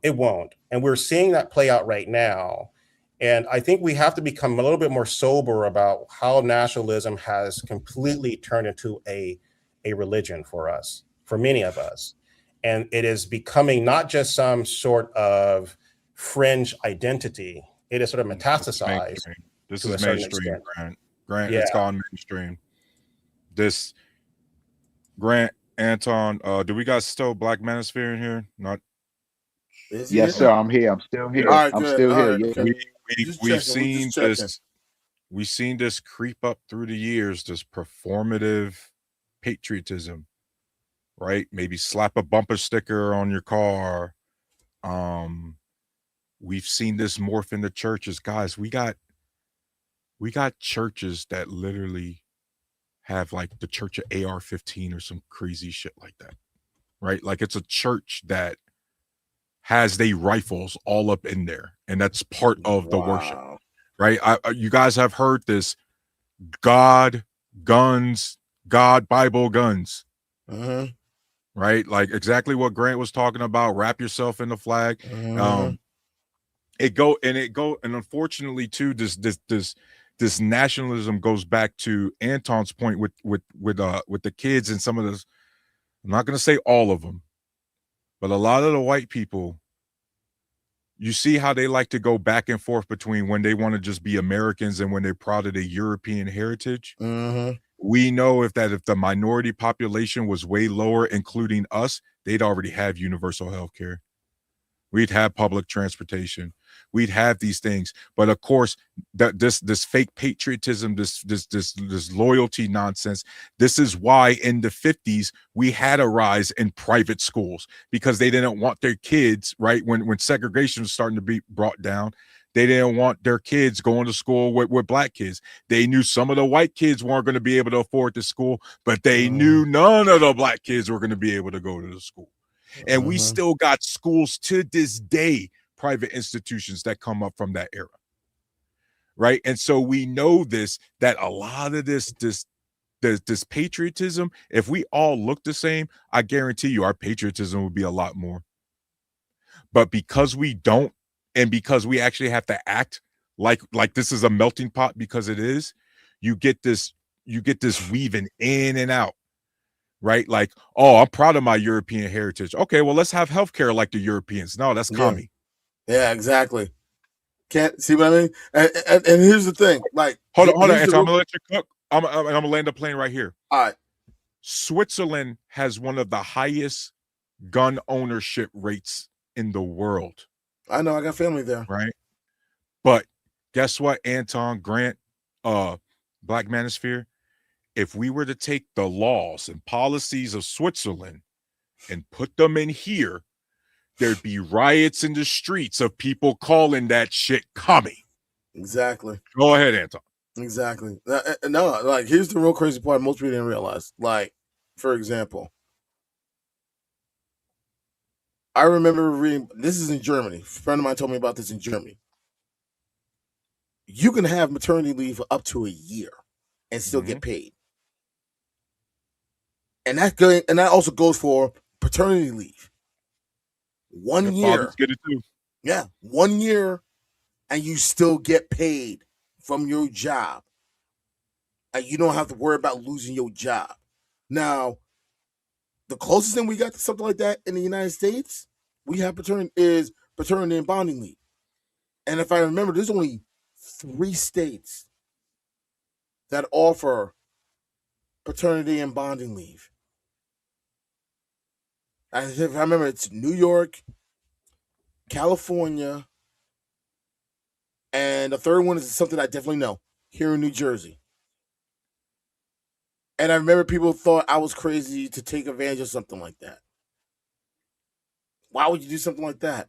It won't, and we're seeing that play out right now. And I think we have to become a little bit more sober about how nationalism has completely turned into a religion for us, for many of us. And it is becoming not just some sort of fringe identity. It is sort of metastasized. This is mainstream, Grant. Yeah. It's gone mainstream. This Grant, Anton, do we got still Black Manosphere in here? Not. Yes, sir. I'm here. I'm still here. Right, I'm good. still here. Right, Yeah. We've seen this creep up through the years, this performative patriotism, right? Maybe slap a bumper sticker on your car. We've seen this morph into churches. Guys, we got churches that literally have like the Church of AR-15 or some crazy shit like that, right? Like it's a church that has they rifles all up in there, and that's part of the worship, right? You guys have heard this: God, guns, God, Bible, guns, right? Like exactly what Grant was talking about. Wrap yourself in the flag. And unfortunately too, this nationalism goes back to Anton's point with the kids and some of this. I'm not going to say all of them, but a lot of the white people, you see how they like to go back and forth between when they want to just be Americans and when they're proud of their European heritage. We know if the minority population was way lower, including us, they'd already have universal health care. We'd have public transportation. We'd have these things. But of course, this fake patriotism, this loyalty nonsense, this is why in the 50s we had a rise in private schools, because they didn't want their kids, right? When segregation was starting to be brought down, They didn't want their kids going to school with black kids. They knew some of the white kids weren't going to be able to afford the school, but they knew none of the black kids were going to be able to go to the school. And we still got schools to this day, private institutions that come up from that era. Right. And so we know this, that a lot of this patriotism, if we all look the same, I guarantee you our patriotism would be a lot more. But because we don't, and because we actually have to act like this is a melting pot, because it is, you get this weaving in and out. Right? Like, oh, I'm proud of my European heritage. Okay, well, let's have healthcare like the Europeans. No, that's commie. Yeah, exactly. Can't see what I mean? And here's the thing. Like, hold on, Anton, I'm gonna let you cook. I'm gonna land the plane right here. All right. Switzerland has one of the highest gun ownership rates in the world. I know, I got family there. Right. But guess what, Anton, Grant, Black Manosphere? If we were to take the laws and policies of Switzerland and put them in here, there'd be riots in the streets of people calling that shit commie. Exactly. Go ahead, Anton. Exactly. No, like, here's the real crazy part most people didn't realize. Like, for example, I remember reading, this is in Germany. A friend of mine told me about this in Germany. You can have maternity leave for up to a year and still get paid. And that also goes for paternity leave. 1 year. Get it too. Yeah, 1 year, and you still get paid from your job. And you don't have to worry about losing your job. Now, the closest thing we got to something like that in the United States, we have paternity and bonding leave. And if I remember, there's only 3 states that offer paternity and bonding leave. And if I remember, it's New York, California, and the third one is something I definitely know, here in New Jersey. And I remember people thought I was crazy to take advantage of something like that. Why would you do something like that?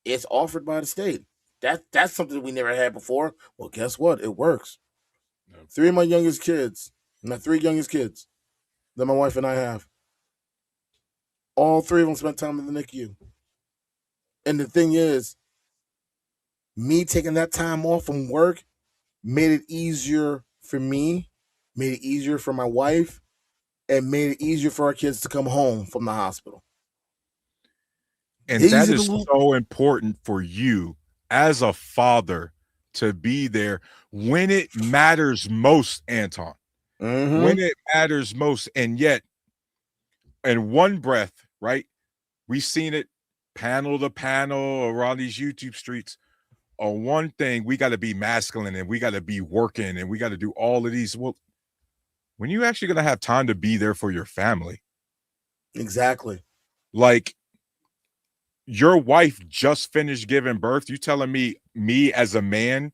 It's offered by the state. That's something we never had before. Well, guess what? It works. No. 3 of my youngest kids, my 3 youngest kids that my wife and I have, all 3 of them spent time in the NICU. And the thing is, me taking that time off from work made it easier for me, made it easier for my wife, and made it easier for our kids to come home from the hospital. And that is so important for you as a father to be there when it matters most, Anton. When it matters most. And yet, in one breath, right? We've seen it panel to panel around these YouTube streets. On one thing, we got to be masculine and we got to be working and we got to do all of these. Well, when you actually going to have time to be there for your family? Exactly. Like, your wife just finished giving birth. You telling me as a man,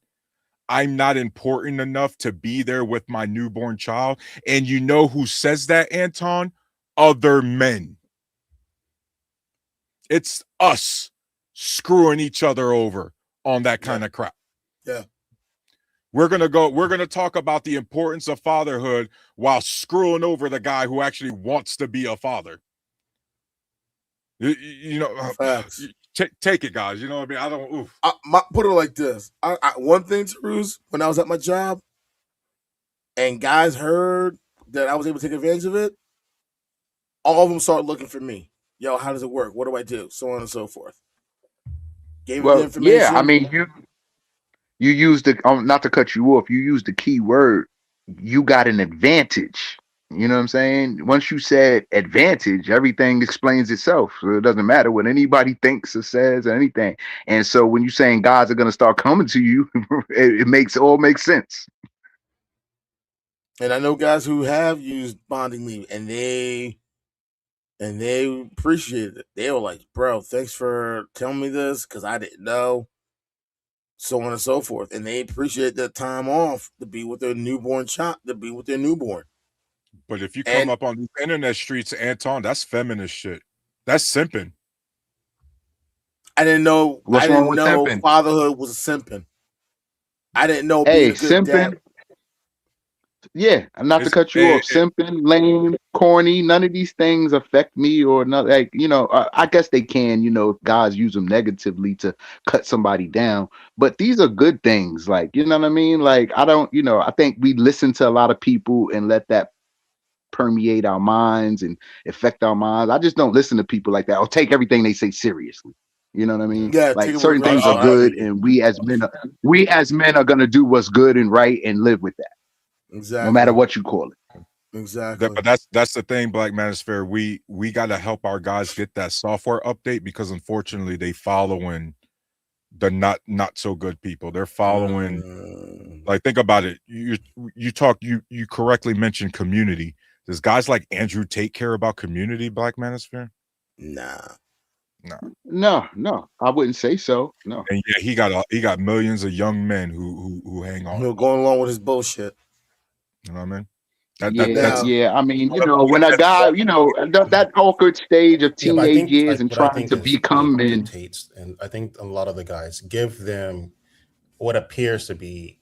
I'm not important enough to be there with my newborn child? And you know who says that, Anton? Other men. It's us screwing each other over on that kind of crap. Yeah. We're going to talk about the importance of fatherhood while screwing over the guy who actually wants to be a father. You know, take it, guys. You know what I mean? I don't. Put it like this. One thing, Taroos, when I was at my job, and guys heard that I was able to take advantage of it, all of them started looking for me. Yo, how does it work? What do I do? So on and so forth. Gave them the information. Yeah, I mean, you used the not to cut you off. You used the key word. You got an advantage. You know what I'm saying? Once you said advantage, everything explains itself. So it doesn't matter what anybody thinks or says or anything. And so when you're saying guys are going to start coming to you, it all makes sense. And I know guys who have used bonding leave and they appreciated it. They were like, bro, thanks for telling me this because I didn't know. So on and so forth. And they appreciate that time off to be with their newborn child, to be with their newborn. But if you come up on these internet streets, Anton, that's feminist shit. That's simping. I didn't know. What's I wrong didn't with know simping? fatherhood was simping. I didn't know being Hey, a good dad. simping. Yeah, not to cut you off. Simping, lame, corny. None of these things affect me or not. Like I guess they can. If guys use them negatively to cut somebody down. But these are good things. Like you know what I mean. Like I don't. I think we listen to a lot of people and let that permeate our minds and affect our minds. I just don't listen to people like that or take everything they say seriously. You know what I mean? Yeah, take Like it with a certain grain of things are salt. I good, agree. and we as men are gonna do what's good and right and live with that, no matter Exactly. what you call it. Exactly. But that's the thing, Black Manosphere. We got to help our guys get that software update because unfortunately they following the not so good people. They're following. Like, think about it. You correctly mentioned community. Does guys like Andrew Tate care about community, Black Manosphere? Nah. No. No, I wouldn't say so. No. And yeah, he got millions of young men who hang on. He'll going along with his bullshit. You know what I mean? Now, Yeah. I mean, when a guy, that awkward stage of Yeah, but I teenage think years and what I trying think to is become with men. Tates, and I think a lot of the guys give them what appears to be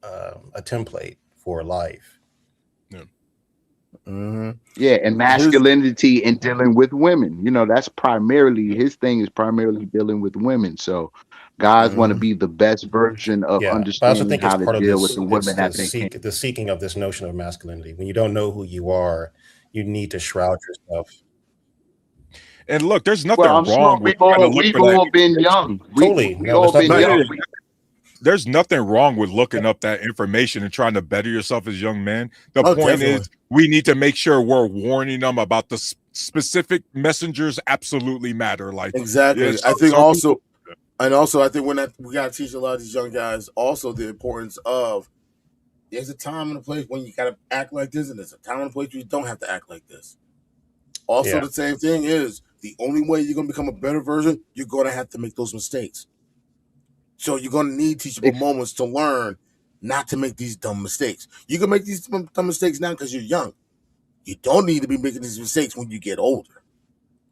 a template for life. Yeah, and masculinity and dealing with women. That's primarily his thing is primarily dealing with women. So guys want to be the best version of Yeah, but I also understanding think it's how to part of deal with this. the It's women that they can. the seeking of this notion of masculinity. When you don't know who you are, you need to shroud yourself. And look, there's nothing Well, I'm sure wrong with trying to look we've for that. all been young. Totally, We no, all there's been nothing. Yeah, young. there's nothing wrong with looking up that information and trying to better yourself as young men. The point definitely. is, we need to make sure we're warning them about the specific messengers absolutely matter. Like, Exactly. yeah, I think some also, people, I think we got to teach a lot of these young guys also the importance of there's a time and a place when you got to act like this, and there's a time and a place where you don't have to act like this. Also, Yeah. the same thing is the only way you're going to become a better version, you're going to have to make those mistakes. So you're going to need teachable moments to learn not to make these dumb mistakes. You can make these dumb mistakes now because you're young. You don't need to be making these mistakes when you get older.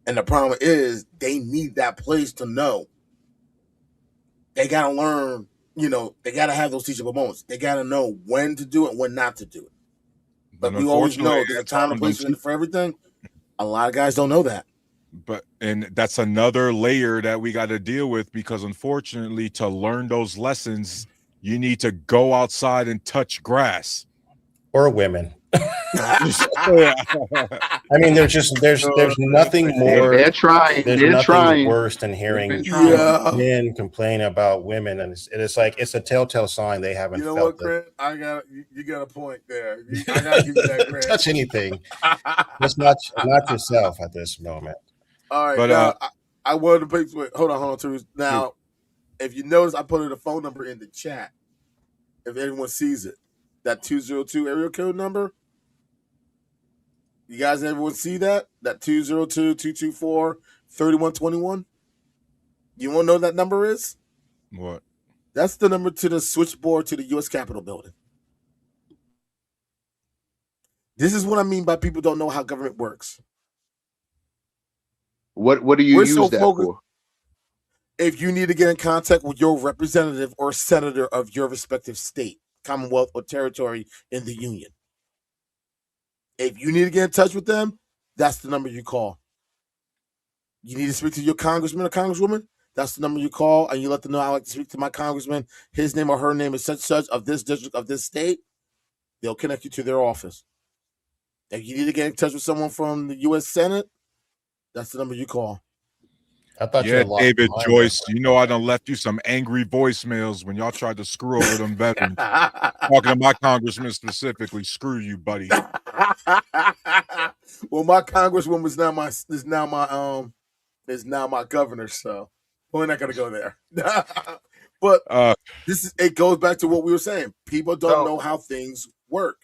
And the problem is they need that place to know. They got to learn, they got to have those teachable moments. They got to know when to do it and when not to do it. But we always know there's a time and a place for everything. A lot of guys don't know that. And that's another layer that we got to deal with because unfortunately, to learn those lessons, you need to go outside and touch grass. Or women. Yeah. I mean, there's nothing more. They're trying. There's They're nothing trying. worse than hearing men complain about women, and it's like it's a telltale sign they haven't. You know felt what, Grant? You got a point there. I got to give you that, Grant. Touch anything. It's not yourself at this moment. All right, but now I wanted to put. Hold on, Taroos. Now, if you notice, I put the phone number in the chat. If anyone sees it, that 202 area code number. You guys, everyone see that? That 202-224-3121? You want to know what that number is? What? That's the number to the switchboard to the U.S. Capitol building. This is what I mean by people don't know how government works. What do you use that for? If you need to get in contact with your representative or senator of your respective state, commonwealth, or territory in the union. If you need to get in touch with them, that's the number you call. You need to speak to your congressman or congresswoman, that's the number you call, and you let them know I like to speak to my congressman. His name or her name is such of this district of this state. They'll connect you to their office. If you need to get in touch with someone from the U.S. Senate, that's the number you call. I thought yeah, David Joyce, I done left you some angry voicemails when y'all tried to screw over them veterans. Talking to my congressman specifically, screw you, buddy. Well, my congresswoman is now my governor, so we're not gonna go there. But it goes back to what we were saying. People don't know how things work.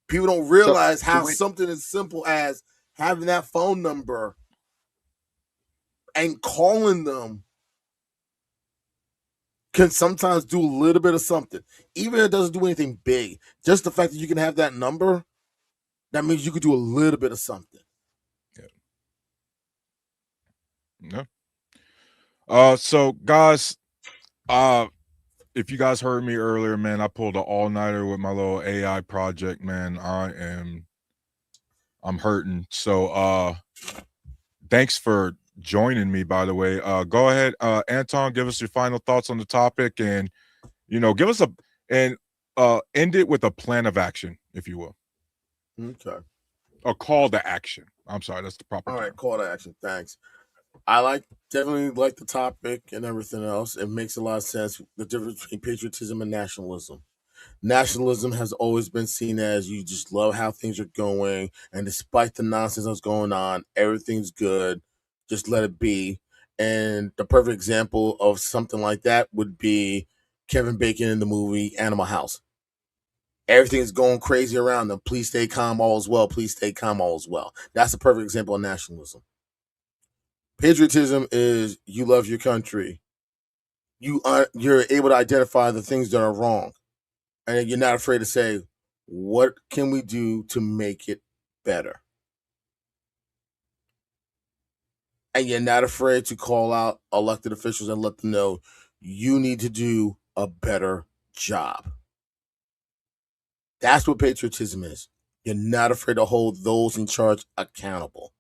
People don't realize how something as simple as having that phone number and calling them can sometimes do a little bit of something. Even if it doesn't do anything big, just the fact that you can have that number, that means you could do a little bit of something. Yeah. So guys, if you guys heard me earlier, man, I pulled an all-nighter with my little AI project, man. I'm hurting. So thanks for joining me, by the way. Go ahead, Anton, give us your final thoughts on the topic, and give us end it with a plan of action, if you will. Okay. A call to action. I'm sorry, that's the proper All term. right, call to action. Thanks. Definitely like the topic and everything else. It makes a lot of sense. The difference between patriotism and nationalism. Nationalism has always been seen as you just love how things are going, and despite the nonsense that's going on, everything's good. Just let it be. And the perfect example of something like that would be Kevin Bacon in the movie Animal House. Everything's going crazy around them. Please stay calm, all is well. Please stay calm, all is well. That's a perfect example of nationalism. Patriotism is you love your country. You're able to identify the things that are wrong, and you're not afraid to say, "What can we do to make it better?" And you're not afraid to call out elected officials and let them know you need to do a better job. That's what patriotism is. You're not afraid to hold those in charge accountable.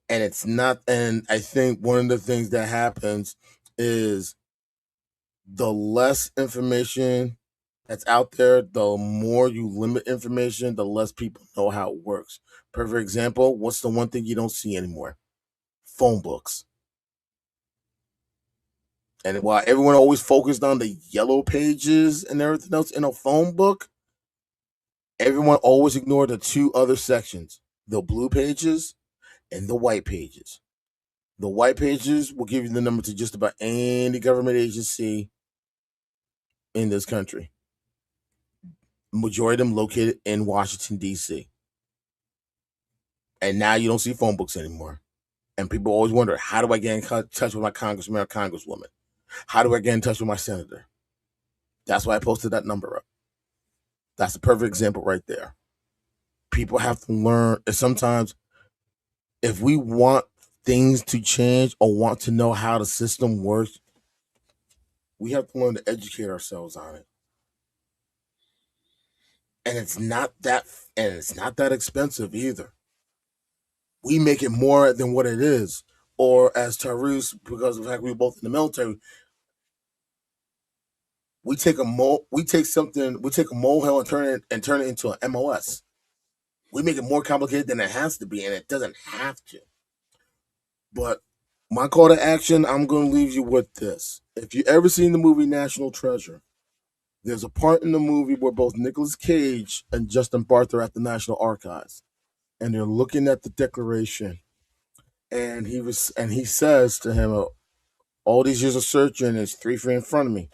And it's not, and I think one of the things that happens is the less information that's out there, the more you limit information, the less people know how it works. Perfect example, what's the one thing you don't see anymore? Phone books. And while everyone always focused on the yellow pages and everything else in a phone book, everyone always ignored the two other sections, the blue pages and the white pages. The white pages will give you the number to just about any government agency in this country. Majority of them located in Washington, D.C. And now you don't see phone books anymore. And people always wonder, how do I get in touch with my congressman or congresswoman? How do I get in touch with my senator? That's why I posted that number up. That's a perfect example right there. People have to learn, and sometimes if we want things to change or want to know how the system works, we have to learn to educate ourselves on it. And it's not that expensive either. We make it more than what it is. Or as Taroos, because of the fact we were both in the military, we take a molehill and turn it into an MOS. We make it more complicated than it has to be, and it doesn't have to. But my call to action, I'm going to leave you with this. If you ever seen the movie National Treasure, there's a part in the movie where both Nicolas Cage and Justin Bartha are at the National Archives, and they're looking at the Declaration, and he says to him, "All these years of searching, is 3 feet in front of me."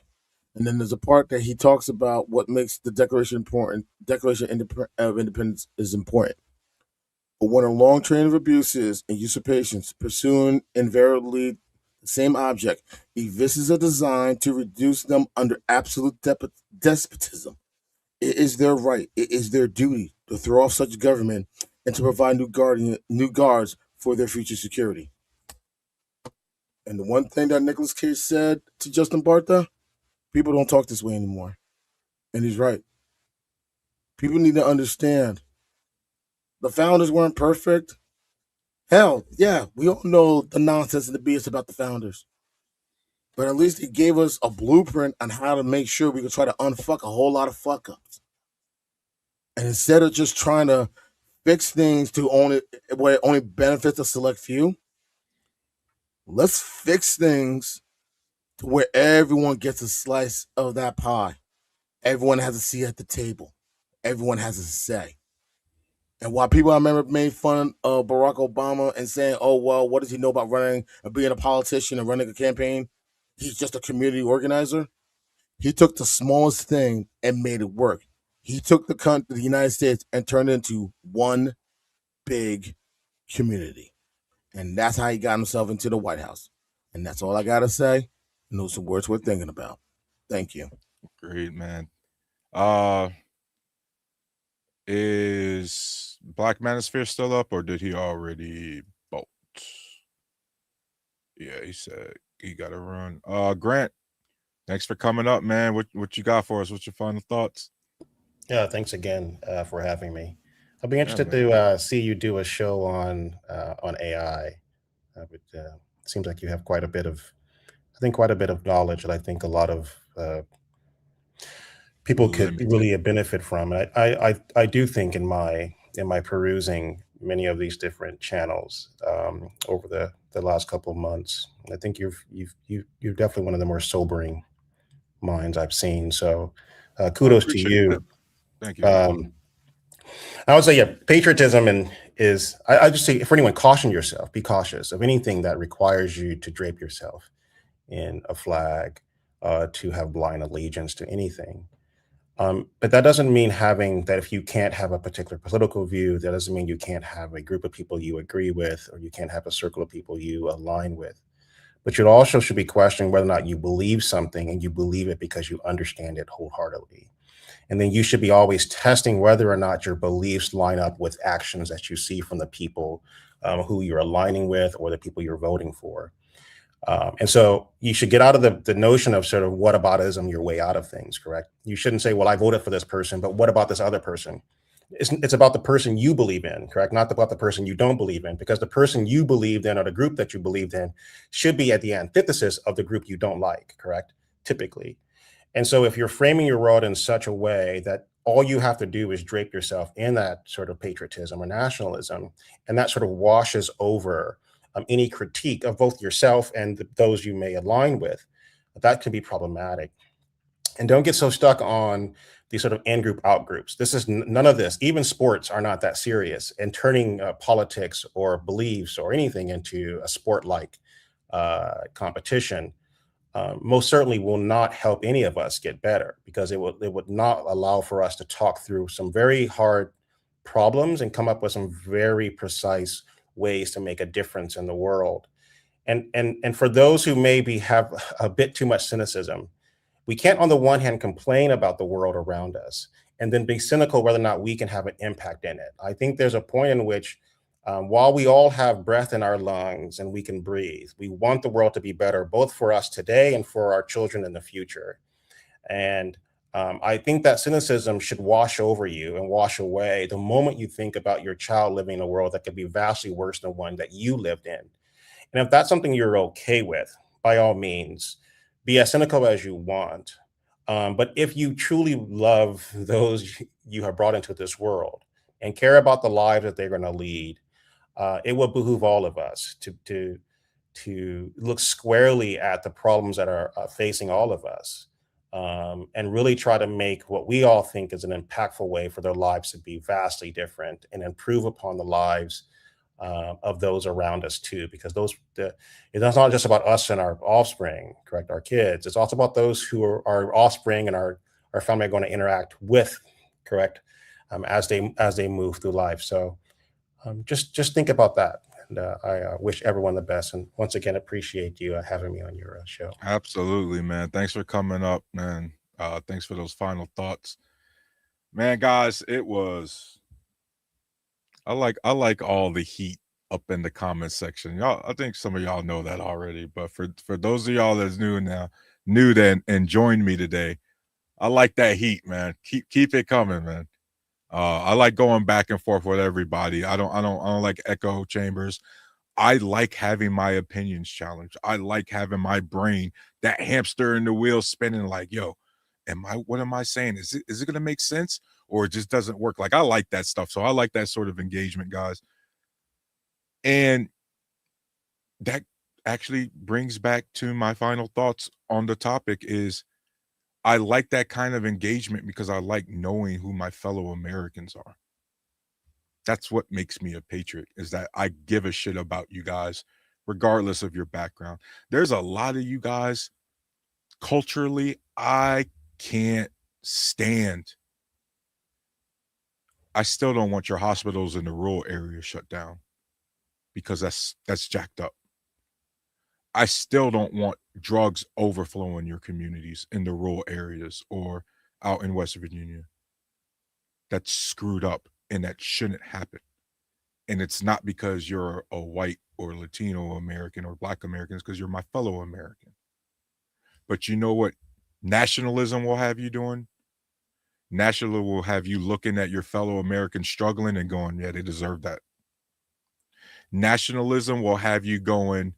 And then there's a part that he talks about what makes the Declaration important. Declaration of Independence is important. But when a long train of abuses and usurpations pursuing invariably the same object, evinces a design to reduce them under absolute despotism, it is their right, it is their duty to throw off such government and to provide new guards for their future security. And the one thing that Nicolas Cage said to Justin Bartha, people don't talk this way anymore. And he's right. People need to understand the founders weren't perfect. Hell, yeah, we all know the nonsense and the BS about the founders. But at least it gave us a blueprint on how to make sure we could try to unfuck a whole lot of fuck ups. And instead of just trying to fix things to only where it only benefits a select few, let's fix things to where everyone gets a slice of that pie. Everyone has a seat at the table. Everyone has a say. And while people I remember made fun of Barack Obama and saying, "Oh well, what does he know about running, being a politician and running a campaign? He's just a community organizer." He took the smallest thing and made it work. He took the United States and turned it into one big community, and that's how he got himself into the White House. And that's all I gotta say. And those are words we're thinking about. Thank you. Great, man. Uh is Black Manosphere still up, or did he already bolt? Yeah, he said he got to run. Grant, thanks for coming up, man. What you got for us? What's your final thoughts? Yeah, thanks again for having me. I'll be Yeah, interested man. to see you do a show on AI. But it seems like you have quite a bit of, I think, quite a bit of knowledge that I think a lot of people could Limited. really benefit from. And I do think in my perusing many of these different channels over the last couple of months, I think you're definitely one of the more sobering minds I've seen. So I kudos to appreciate that. you. Thank you. Um, I would say, yeah, patriotism I just say for anyone, caution yourself, be cautious of anything that requires you to drape yourself in a flag, to have blind allegiance to anything. But that doesn't mean having that if you can't have a particular political view, that doesn't mean you can't have a group of people you agree with, or you can't have a circle of people you align with. But you also should be questioning whether or not you believe something and you believe it because you understand it wholeheartedly. And then you should be always testing whether or not your beliefs line up with actions that you see from the people who you're aligning with or the people you're voting for. And so you should get out of the notion of sort of whataboutism your way out of things, correct? You shouldn't say, well, I voted for this person, but what about this other person? It's about the person you believe in, correct? Not about the person you don't believe in, because the person you believed in or the group that you believed in should be at the antithesis of the group you don't like, correct? Typically. And so if you're framing your world in such a way that all you have to do is drape yourself in that sort of patriotism or nationalism, and that sort of washes over any critique of both yourself and those you may align with, that can be problematic. And don't get so stuck on these sort of in group out groups. This is none of this. Even sports are not that serious. And turning politics or beliefs or anything into a sport like competition most certainly will not help any of us get better, because it would not allow for us to talk through some very hard problems and come up with some very precise ways to make a difference in the world. And for those who maybe have a bit too much cynicism, we can't on the one hand complain about the world around us and then be cynical whether or not we can have an impact in it. I think there's a point in which while we all have breath in our lungs and we can breathe, we want the world to be better, both for us today and for our children in the future. And I think that cynicism should wash over you and wash away the moment you think about your child living in a world that could be vastly worse than one that you lived in. And if that's something you're okay with, by all means, be as cynical as you want. But if you truly love those you have brought into this world and care about the lives that they're going to lead, it will behoove all of us to look squarely at the problems that are facing all of us, and really try to make what we all think is an impactful way for their lives to be vastly different and improve upon the lives of those around us too, because it's not just about us and our offspring, correct? Our kids. It's also about those who are our offspring and our family are going to interact with, correct, as they move through life. So just think about that. And I wish everyone the best. And once again, appreciate you having me on your show. Absolutely, man. Thanks for coming up, man. Thanks for those final thoughts. Man, guys, it was I like all the heat up in the comment section. Y'all, I think some of y'all know that already, but for those of y'all that's new then and joined me today, I like that heat, man. Keep it coming, man. I like going back and forth with everybody. I don't like echo chambers. I like having my opinions challenged. I like having my brain, that hamster in the wheel spinning like, yo, what am I saying? Is it gonna make sense? Or it just doesn't work? Like I like that stuff. So I like that sort of engagement, guys. And that actually brings back to my final thoughts on the topic is I like that kind of engagement because I like knowing who my fellow Americans are. That's what makes me a patriot, is that I give a shit about you guys regardless of your background. There's a lot of you guys culturally I can't stand. I still don't want your hospitals in the rural areas shut down because that's jacked up. I still don't want drugs overflowing your communities in the rural areas or out in West Virginia. That's screwed up and that shouldn't happen. And it's not because you're a white or Latino American or Black American, it's because you're my fellow American. But you know what nationalism will have you doing? Nationalism will have you looking at your fellow Americans struggling and going, yeah, they deserve that. Nationalism will have you going,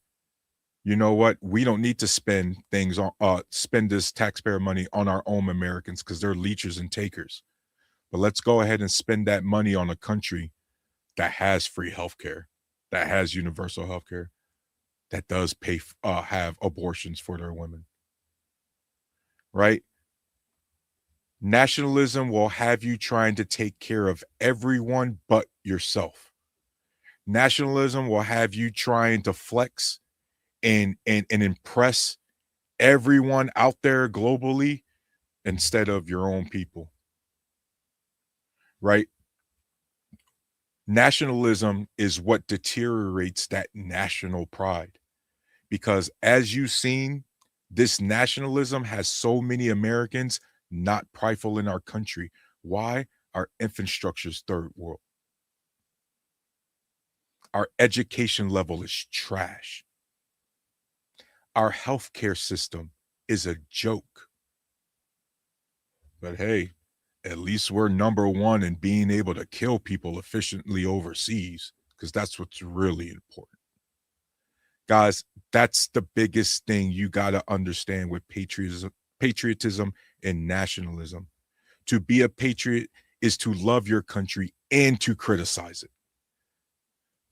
you know what? We don't need to spend things on spend this taxpayer money on our own Americans because they're leechers and takers. But let's go ahead and spend that money on a country that has free healthcare, that has universal healthcare, that does pay have abortions for their women. Right? Nationalism will have you trying to take care of everyone but yourself. Nationalism will have you trying to flex and impress everyone out there globally instead of your own people. Right? Nationalism is what deteriorates that national pride. Because as you've seen, this nationalism has so many Americans not prideful in our country. Why? Our infrastructure's third world. Our education level is trash. Our healthcare system is a joke. But hey, at least we're number one in being able to kill people efficiently overseas, because that's what's really important. Guys, that's the biggest thing you got to understand with patriotism and nationalism. To be a patriot is to love your country and to criticize it.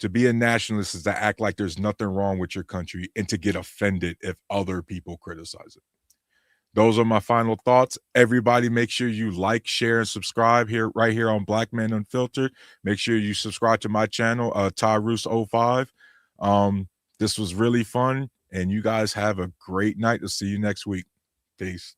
To be a nationalist is to act like there's nothing wrong with your country and to get offended if other people criticize it. Those are my final thoughts. Everybody, make sure you like, share, and subscribe here, right here on Black Men Unfiltered. Make sure you subscribe to my channel, Taroos05. This was really fun, and you guys have a great night. I'll see you next week. Peace.